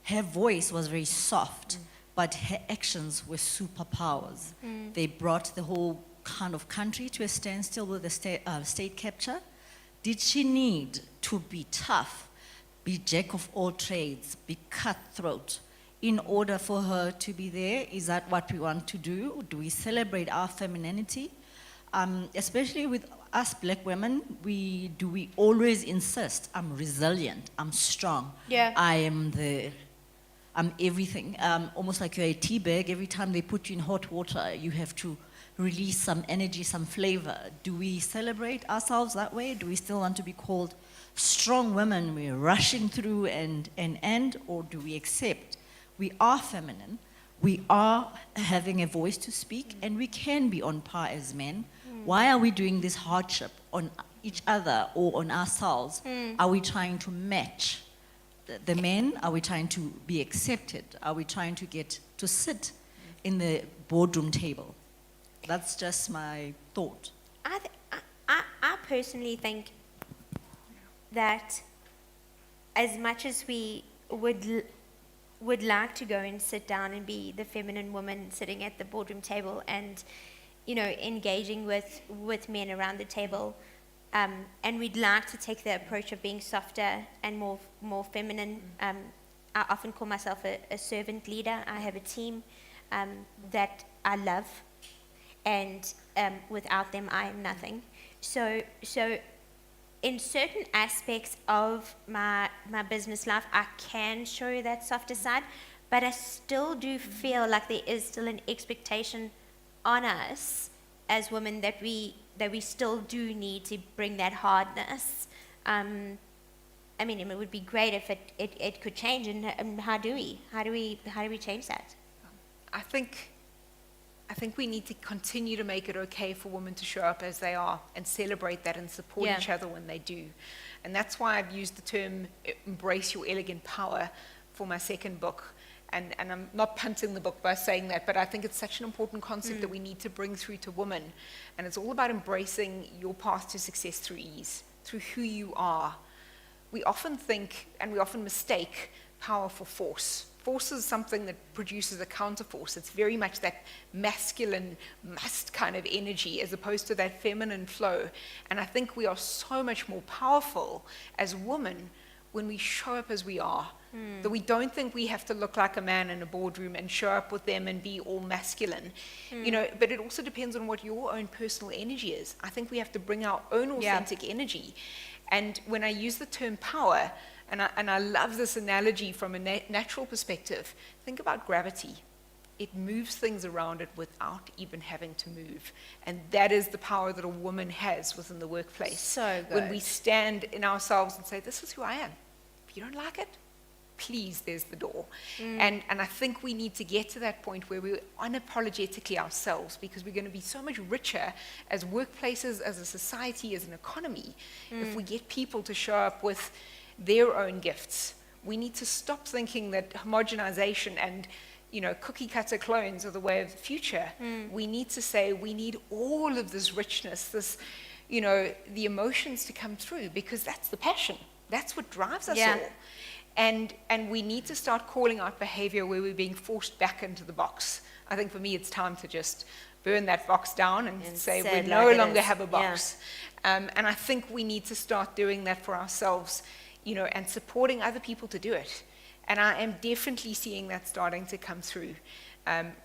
her voice was very soft, but her actions were superpowers. They brought the whole kind of country to a standstill with the state capture. Did she need to be tough, be jack of all trades, be cutthroat in order for her to be there? Is that what we want to do? Do we celebrate our femininity? Especially with us black women, do we always insist, I'm resilient, I'm strong, I am there, I'm everything. Almost like you're a tea bag. Every time they put you in hot water, you have to release some energy, some flavor. Do we celebrate ourselves that way? Do we still want to be called strong women? We're rushing through or do we accept we are feminine, we are having a voice to speak, and we can be on par as men? Why are we doing this hardship on each other or on ourselves? Are we trying to match the men? Are we trying to be accepted? Are we trying to get to sit in the boardroom table? That's just my thought. I personally think that as much as we would like to go and sit down and be the feminine woman sitting at the boardroom table and, engaging with men around the table, and we'd like to take the approach of being softer and more feminine. I often call myself a servant leader. I have a team that I love, and without them, I am nothing. So in certain aspects of my business life, I can show that softer side, but I still do feel like there is still an expectation on us as women that we still do need to bring that hardness. I mean, it would be great if it could change, and how do we change that? I think we need to continue to make it okay for women to show up as they are and celebrate that and support Yeah. each other when they do. And that's why I've used the term embrace your elegant power for my second book. And I'm not punting the book by saying that, but I think it's such an important concept that we need to bring through to women. And it's all about embracing your path to success through ease, through who you are. We often think, and we often mistake, power for force. Force is something that produces a counterforce. It's very much that masculine must kind of energy as opposed to that feminine flow. And I think we are so much more powerful as women when we show up as we are. That we don't think we have to look like a man in a boardroom and show up with them and be all masculine. You know, but it also depends on what your own personal energy is. I think we have to bring our own authentic energy. And when I use the term power, and I love this analogy from a natural perspective, think about gravity. It moves things around it without even having to move. And that is the power that a woman has within the workplace. So good. When we stand in ourselves and say, this is who I am. If you don't like it, please, there's the door. And I think we need to get to that point where we're unapologetically ourselves, because we're going to be so much richer as workplaces, as a society, as an economy, if we get people to show up with their own gifts. We need to stop thinking that homogenization and cookie cutter clones are the way of the future. We need to say we need all of this richness, this, the emotions to come through, because that's the passion. That's what drives us all. And we need to start calling out behavior where we're being forced back into the box. I think for me, it's time to just burn that box down and say we no longer have a box. And I think we need to start doing that for ourselves, and supporting other people to do it. And I am definitely seeing that starting to come through.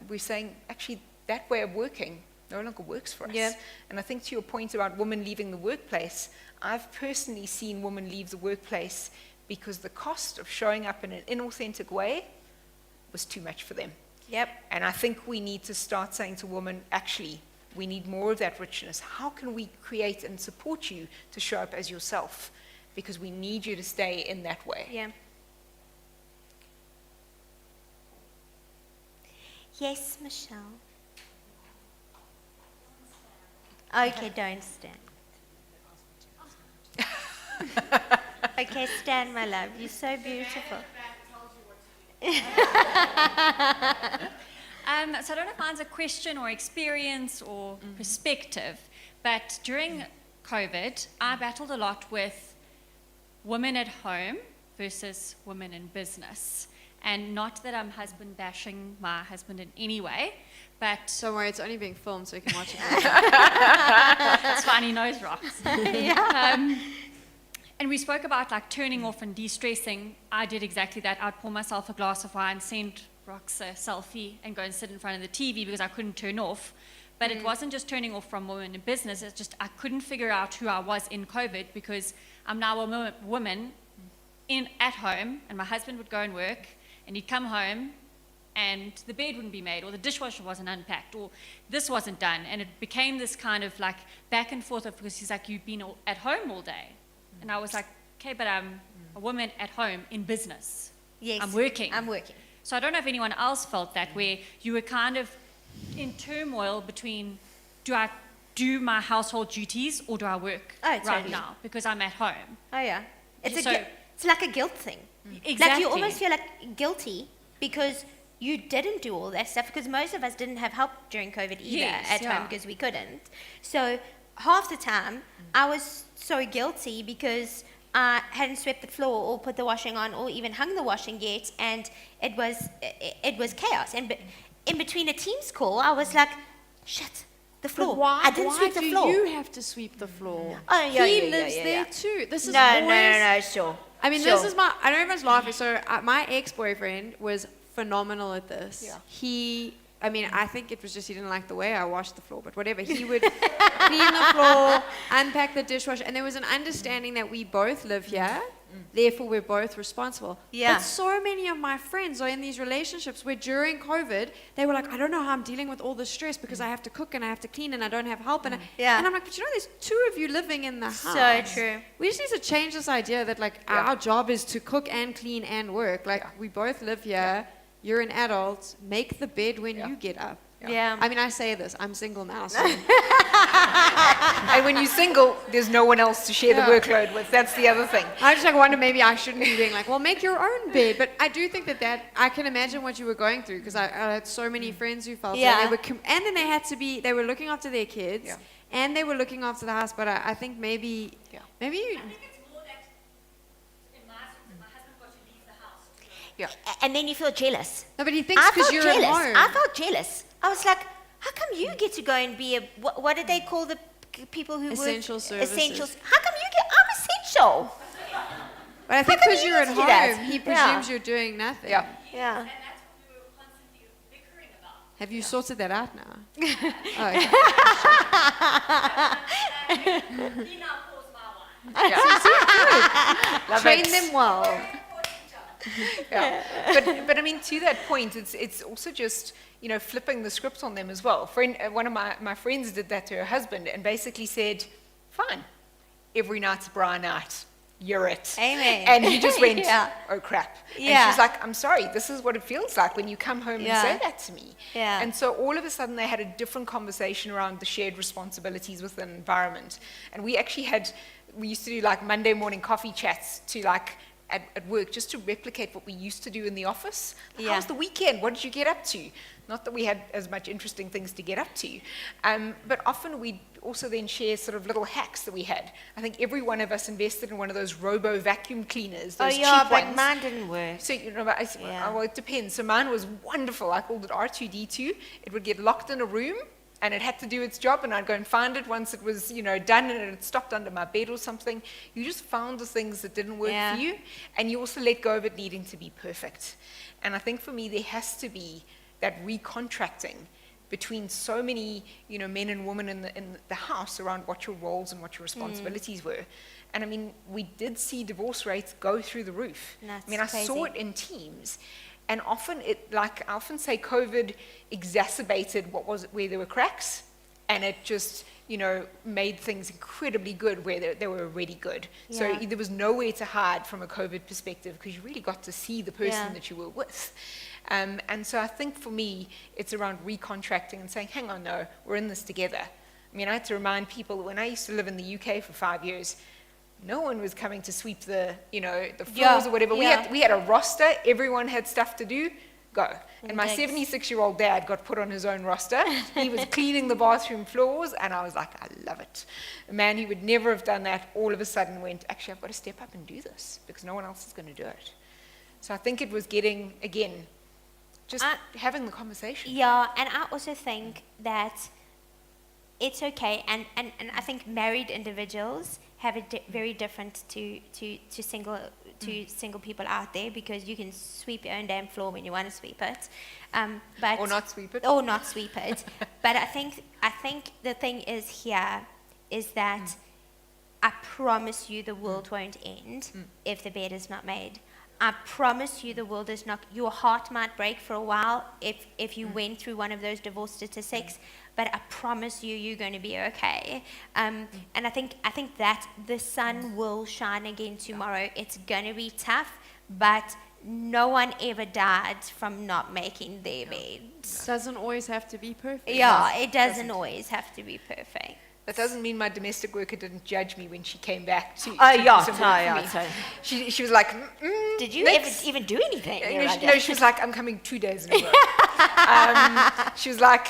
We're saying, actually, that way of working no longer works for us. Yeah. And I think to your point about women leaving the workplace, I've personally seen women leave the workplace because the cost of showing up in an inauthentic way was too much for them. Yep. And I think we need to start saying to women, actually, we need more of that richness. How can we create and support you to show up as yourself? Because we need you to stay in that way. Yeah. Yes, Michelle. Okay, don't stand. Okay, stand, my love. You're so beautiful. So I don't know if mine's a question or experience or perspective, but during COVID, I battled a lot with women at home versus women in business. And not that I'm husband bashing my husband in any way, but Don't worry, it's only being filmed, so you can watch it. it's fine, he knows rocks. And we spoke about like turning off and de-stressing. I did exactly that. I'd pour myself a glass of wine, send Rox a selfie, and go and sit in front of the TV because I couldn't turn off. But it wasn't just turning off from women in business. It's just I couldn't figure out who I was in COVID because I'm now a woman at home, and my husband would go and work, and he'd come home, and the bed wouldn't be made, or the dishwasher wasn't unpacked, or this wasn't done. And it became this kind of like back and forth of, because he's like, you've been at home all day. And I was like, okay, but I'm a woman at home in business. Yes. I'm working. I'm working. So I don't know if anyone else felt that, where you were kind of in turmoil between, do I do my household duties or do I work right totally. now because I'm at home? Oh, yeah. It's So- it's like a guilt thing. Exactly. Like you almost feel like guilty because you didn't do all that stuff, because most of us didn't have help during COVID either Yes, at yeah. home because we couldn't. So half the time I was so guilty because I hadn't swept the floor or put the washing on or even hung the washing yet, and it was chaos. And in between a Teams call, I was like, shit, The floor. But why, I didn't why sweep the do floor. you have to sweep the floor? Oh, yeah, he yeah, yeah, lives yeah, there yeah. too. This is No, always, no, sure. I mean, Sure. this is my, I know everyone's laughing, so my ex-boyfriend was phenomenal at this. Yeah. I mean, I think it was just he didn't like the way I washed the floor, but whatever. He would clean the floor, unpack the dishwasher, and there was an understanding that we both live here, therefore we're both responsible. Yeah. But so many of my friends are in these relationships where during COVID, they were like, I don't know how I'm dealing with all this stress because I have to cook and I have to clean and I don't have help. And, Yeah. and I'm like, but you know, there's two of you living in the house. So true. We just need to change this idea that like our job is to cook and clean and work. Like we both live here. You're an adult. Make the bed when you get up. Yeah. I mean, I say this. I'm single now, so And when you're single, there's no one else to share the workload with. That's the other thing. I just like wonder maybe I shouldn't be being like, well, make your own bed. But I do think that I can imagine what you were going through because I had so many friends who felt Yeah. that they were, and then they were looking after their kids, Yeah. and they were looking after the house. But I think maybe you, And then you feel jealous. no, but he thinks I because felt you're jealous. at home. I felt jealous. I was like, how come you get to go and be a, what did they call the people who Essential work? services. Essentials. How come you get, I'm essential. But I think come because you you're at get to do that? home, he Yeah. presumes you're doing nothing. Yeah. Yeah. Have you sorted that out now? Oh, okay. Love Train it. them well. Yeah. But I mean, to that point, it's also just, you know, flipping the script on them as well. One of my friends did that to her husband and basically said, fine, every night's a bra night. You're it. Amen. And he just went, Yeah. oh crap. And Yeah. she's like, I'm sorry, this is what it feels like when you come home Yeah. and say that to me. Yeah. And so all of a sudden they had a different conversation around the shared responsibilities within the environment. And we used to do like Monday morning coffee chats to like, at work, just to replicate what we used to do in the office. Like, Yeah. How's the weekend? What did you get up to? Not that we had as much interesting things to get up to, but often we also then share sort of little hacks that we had. I think every one of us invested in one of those robo vacuum cleaners, Oh those yeah, cheap but ones. mine didn't work. So, you know, Yeah. well, it depends. So mine was wonderful. I called it R2D2. It would get locked in a room, and it had to do its job, and I'd go and find it once it was, you know, done, and it had stopped under my bed or something. You just found the things that didn't work Yeah. for you, and you also let go of it needing to be perfect. And I think for me, there has to be that recontracting between so many, you know, men and women in the house around what your roles and what your responsibilities were. And I mean, we did see divorce rates go through the roof. That's I mean, I saw crazy. it in teams. And often I often say COVID exacerbated where there were cracks, and it just, you know, made things incredibly good where they were already good. So Yeah. there was nowhere to hide from a COVID perspective because you really got to see the person Yeah. that you were with. And so I think for me, it's around recontracting and saying, hang on, no, we're in this together. I mean, I had to remind people that when I used to live in the UK for 5 years, no one was coming to sweep the floors Yeah, or whatever. yeah. We had a roster. Everyone had stuff to do. Go. And my Thanks. 76-year-old dad got put on his own roster. He was cleaning the bathroom floors, and I was like, I love it. A man who would never have done that all of a sudden went, actually, I've got to step up and do this because no one else is going to do it. So I think it was getting, again, just having the conversation. Yeah, and I also think that it's okay, and I think married individuals have it very different to single people out there because you can sweep your own damn floor when you want to sweep it, but Or not sweep it. or not sweep it. But I think the thing is that I promise you the world won't end if the bed is not made. I promise you the world is not, your heart might break for a while if you went through one of those divorce statistics, but I promise you, you're going to be okay. And I think that the sun will shine again tomorrow. It's going to be tough, but no one ever died from not making their beds. Doesn't always have to be perfect. Yeah, it doesn't always have to be perfect. That doesn't mean my domestic worker didn't judge me when she came back to Oh, to yeah, do some work for yeah, me. so- She was like, Did you next. even do anything? No, she was like, I'm coming 2 days in a row. She was like,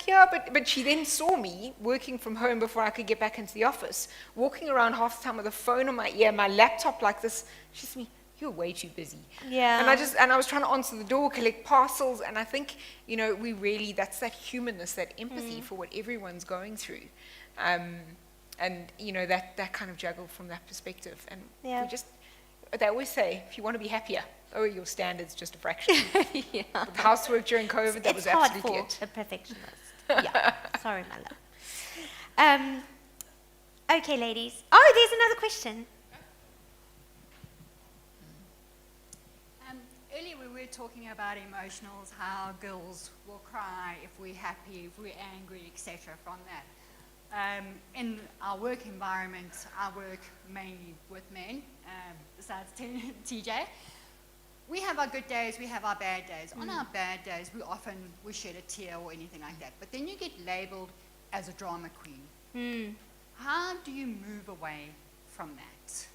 yeah, but she then saw me working from home before I could get back into the office, walking around half the time with a phone on my ear, my laptop like this. She said to me, you're way too busy. Yeah. And I was trying to answer the door, collect parcels, and I think, you know, that's that humanness, that empathy for what everyone's going through. And, you know, that kind of juggle from that perspective. And Yeah. they always say, if you want to be happier, lower your standards just a fraction. Yeah. With housework during COVID, that was absolutely hard it. for a perfectionist. Yeah. Sorry, my love. Okay, ladies. Oh, there's another question. Earlier we were talking about emotionals, how girls will cry if we're happy, if we're angry, etc. from that. In our work environment, I work mainly with men, besides TJ. We have our good days, we have our bad days. On our bad days, we shed a tear or anything like that. But then you get labeled as a drama queen. How do you move away from that?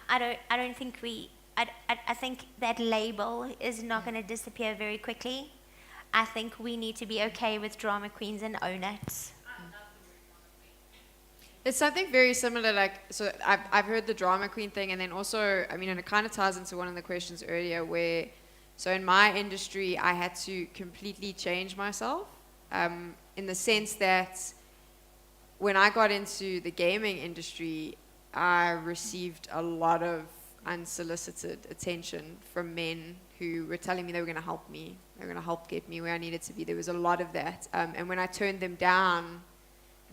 I don't think I think that label is not going to disappear very quickly. I think we need to be okay with drama queens and own it. It's something very similar, like, so I've heard the drama queen thing, and then also, I mean, and it kind of ties into one of the questions earlier where, so in my industry, I had to completely change myself, in the sense that when I got into the gaming industry, I received a lot of unsolicited attention from men who were telling me they were going to help me, they were going to help get me where I needed to be. There was a lot of that, and when I turned them down,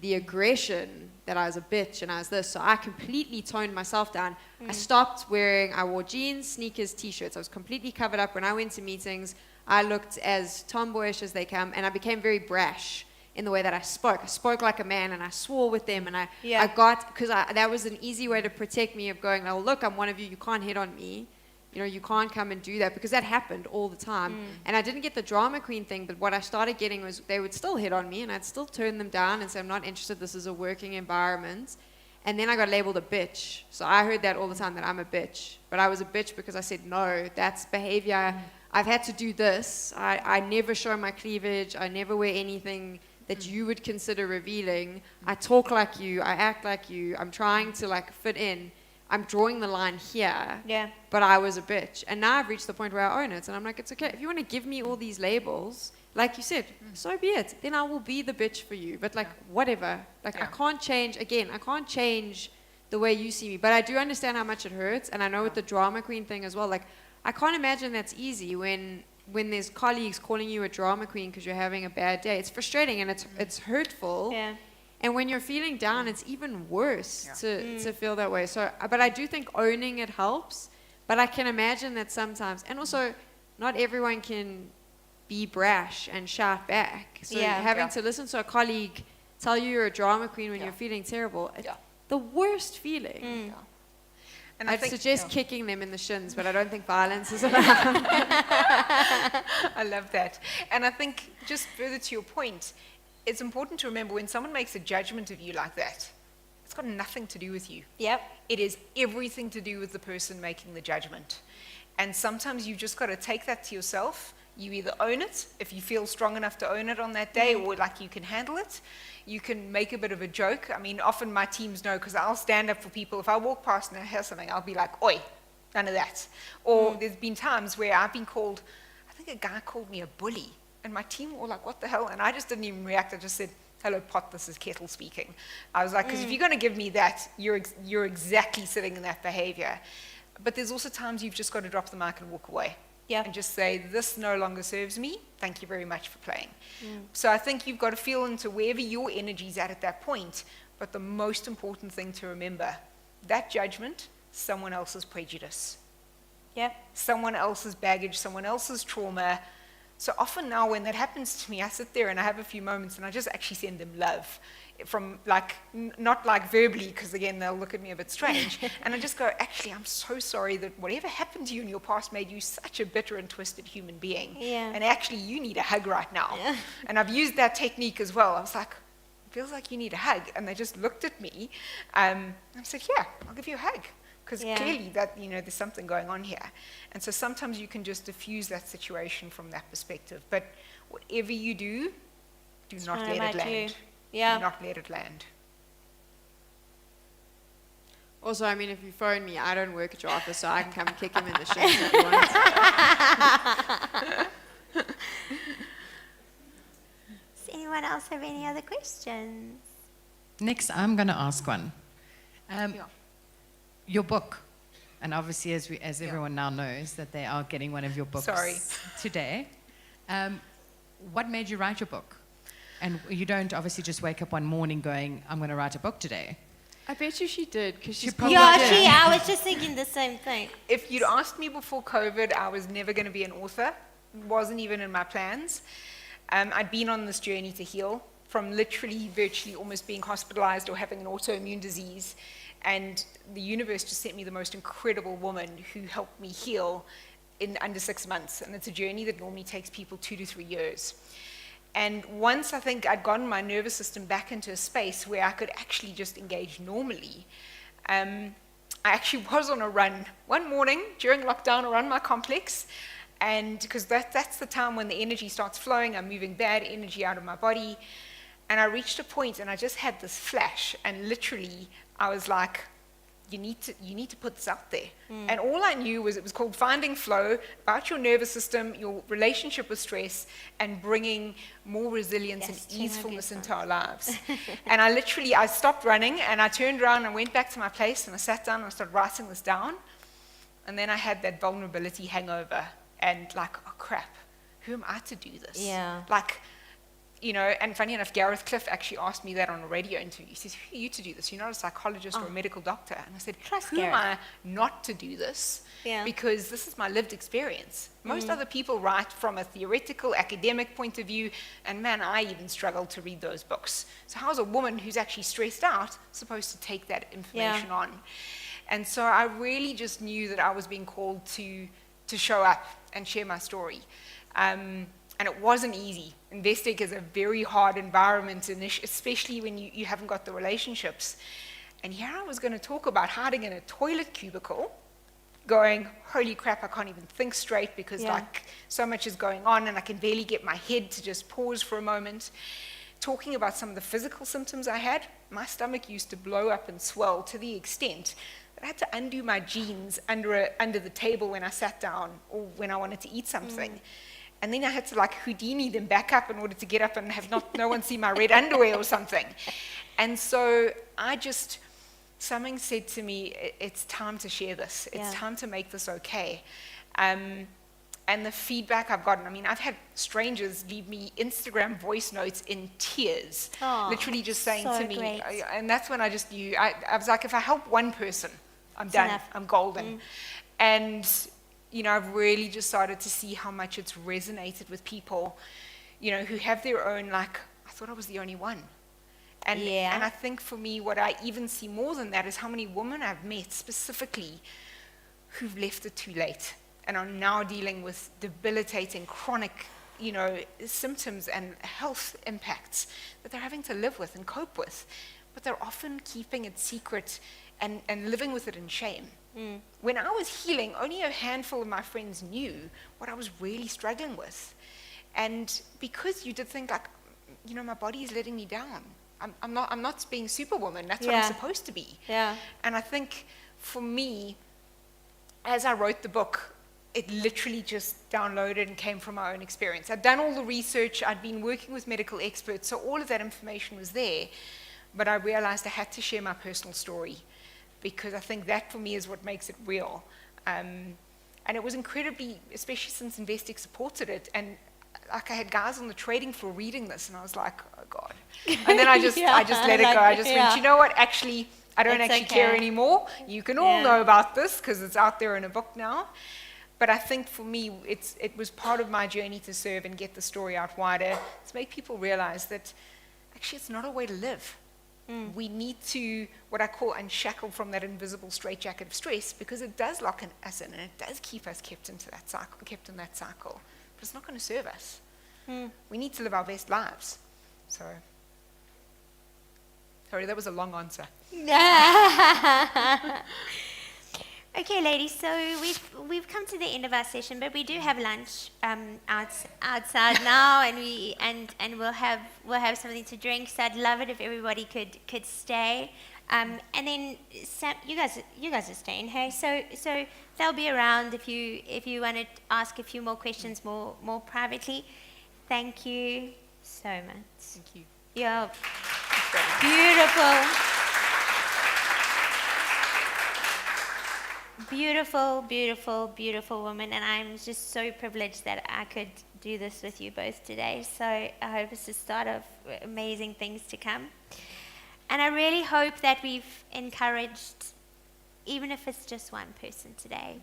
the aggression that I was a bitch and I was this, so I completely toned myself down. I wore jeans, sneakers, t-shirts. I was completely covered up. When I went to meetings, I looked as tomboyish as they come, and I became very brash in the way that I spoke. I spoke like a man, and I swore with them, and that was an easy way to protect me of going, oh, look, I'm one of you, you can't hit on me. You know, you can't come and do that, because that happened all the time. And I didn't get the drama queen thing, but what I started getting was they would still hit on me, and I'd still turn them down and say, I'm not interested, this is a working environment. And then I got labeled a bitch. So I heard that all the time, that I'm a bitch. But I was a bitch because I said, no, that's behavior. I've had to do this. I never show my cleavage. I never wear anything that you would consider revealing. I talk like you. I act like you. I'm trying to like fit in. I'm drawing the line here, but I was a bitch. And now I've reached the point where I own it, and I'm like, it's okay. If you want to give me all these labels, like you said, so be it. Then I will be the bitch for you. But like, whatever. Like, I can't change, again, I can't change the way you see me. But I do understand how much it hurts, and I know with the drama queen thing as well, like, I can't imagine that's easy when there's colleagues calling you a drama queen because you're having a bad day. It's frustrating, and it's hurtful. Yeah. And when you're feeling down, it's even worse to feel that way. So, but I do think owning it helps. But I can imagine that sometimes, and also, not everyone can be brash and shout back. So having to listen to a colleague tell you you're a drama queen when you're feeling terrible, it's the worst feeling. And I'd suggest kicking them in the shins, but I don't think violence is allowed. I love that. And I think, just further to your point, it's important to remember when someone makes a judgment of you like that, it's got nothing to do with you. Yep. It is everything to do with the person making the judgment. And sometimes you've just got to take that to yourself. You either own it, if you feel strong enough to own it on that day, or like you can handle it. You can make a bit of a joke. I mean, often my teams know, because I'll stand up for people. If I walk past and I hear something, I'll be like, oi, none of that. Or there's been times where I've been called, I think a guy called me a bully. And my team were like, what the hell? And I just didn't even react. I just said, hello, Pot, this is Kettle speaking. I was like, because if you're going to give me that, you're exactly sitting in that behavior. But there's also times you've just got to drop the mic and walk away. And just say, this no longer serves me. Thank you very much for playing. So I think you've got to feel into wherever your energy's at that point. But the most important thing to remember, that judgment, someone else's prejudice. Someone else's baggage, someone else's trauma. So often now when that happens to me, I sit there and I have a few moments and I just actually send them love. From like, not like verbally, because again, they'll look at me a bit strange. And I just go, actually, I'm so sorry that whatever happened to you in your past made you such a bitter and twisted human being. And actually, you need a hug right now. And I've used that technique as well. I was like, it feels like you need a hug. And they just looked at me. And I said, yeah, I'll give you a hug. Because clearly that, there's something going on here. And so sometimes you can just diffuse that situation from that perspective. But whatever you do not let it land. Do not let it land. Also, I mean, if you phone me, I don't work at your office, so I can come and kick him in the shins if you want. Does anyone else have any other questions? Next, I'm going to ask one. Yeah. Your book, and obviously, as everyone now knows, that they are getting one of your books today. What made you write your book? And you don't obviously just wake up one morning going, I'm going to write a book today. I bet you she did, because she's probably probably Yeah, I was just thinking the same thing. If you'd asked me before COVID, I was never going to be an author. It wasn't even in my plans. I'd been on this journey to heal from literally, virtually almost being hospitalized or having an autoimmune disease. And the universe just sent me the most incredible woman who helped me heal in under 6 months. And it's a journey that normally takes people 2 to 3 years. And once I think I'd gotten my nervous system back into a space where I could actually just engage normally, I actually was on a run one morning during lockdown around my complex. And because that's the time when the energy starts flowing, I'm moving bad energy out of my body. And I reached a point and I just had this flash, and literally I was like, you need to put this out there. And all I knew was it was called Finding Flow, about your nervous system, your relationship with stress, and bringing more resilience Yes, and easefulness into our lives. And I stopped running and I turned around and went back to my place and I sat down and I started writing this down. And then I had that vulnerability hangover and like, oh crap, who am I to do this? Yeah. Like, you know, and funny enough, Gareth Cliff actually asked me that on a radio interview. He says, who are you to do this? You're not a psychologist or a medical doctor. And I said, Trust who Gareth. am I not to do this? Yeah. Because this is my lived experience. Most other people write from a theoretical, academic point of view, and man, I even struggle to read those books. So how's a woman who's actually stressed out supposed to take that information on? And so I really just knew that I was being called to show up and share my story. And it wasn't easy. Investec is a very hard environment, especially when you haven't got the relationships. And here I was going to talk about hiding in a toilet cubicle, going, holy crap, I can't even think straight because like so much is going on and I can barely get my head to just pause for a moment. Talking about some of the physical symptoms I had, my stomach used to blow up and swell to the extent that I had to undo my jeans under the table when I sat down or when I wanted to eat something. And then I had to like Houdini them back up in order to get up and have no one see my red underwear or something. And so something said to me, it's time to share this. It's time to make this okay. And the feedback I've gotten, I mean, I've had strangers leave me Instagram voice notes in tears, literally just saying so to me, great. and that's when I just knew, I was like, if I help one person, I'm done, enough. I'm golden. And you know, I've really just started to see how much it's resonated with people, you know, who have their own, like, I thought I was the only one. And I think for me, what I even see more than that is how many women I've met specifically who've left it too late and are now dealing with debilitating, chronic, you know, symptoms and health impacts that they're having to live with and cope with. But they're often keeping it secret and living with it in shame. When I was healing, only a handful of my friends knew what I was really struggling with. And because you did think like, you know, my body is letting me down. I'm not being superwoman. That's what I'm supposed to be. Yeah. And I think for me, as I wrote the book, it literally just downloaded and came from my own experience. I'd done all the research. I'd been working with medical experts. So all of that information was there. But I realized I had to share my personal story, because I think that for me is what makes it real. And it was incredibly, especially since Investec supported it, and like I had guys on the trading floor reading this, and I was like, oh God. And then I just let it go. I just went, you know what, actually, I don't It's actually care okay. anymore. You can all know about this because it's out there in a book now. But I think for me, it was part of my journey to serve and get the story out wider, to make people realize that actually it's not a way to live. We need to, what I call, unshackle from that invisible straitjacket of stress, because it does lock us in and it does keep us kept in that cycle. But it's not going to serve us. We need to live our best lives. So, sorry, that was a long answer. Okay, ladies. So we've come to the end of our session, but we do have lunch outside now, and we'll have something to drink. So I'd love it if everybody could stay. And then Sam, you guys are staying, hey? So they'll be around if you want to ask a few more questions more privately. Thank you so much. Thank you. You're beautiful. Beautiful, beautiful, beautiful woman, and I'm just so privileged that I could do this with you both today. So I hope it's the start of amazing things to come. And I really hope that we've encouraged, even if it's just one person today,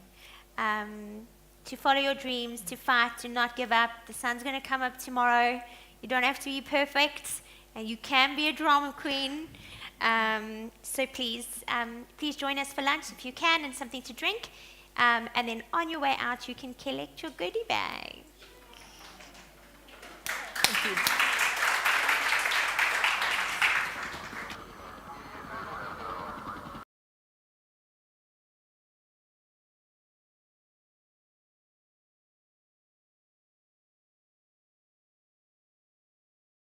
to follow your dreams, to fight, to not give up. The sun's going to come up tomorrow. You don't have to be perfect, and you can be a drama queen. So please join us for lunch if you can, and something to drink. And then on your way out, you can collect your goodie bag. Thank you.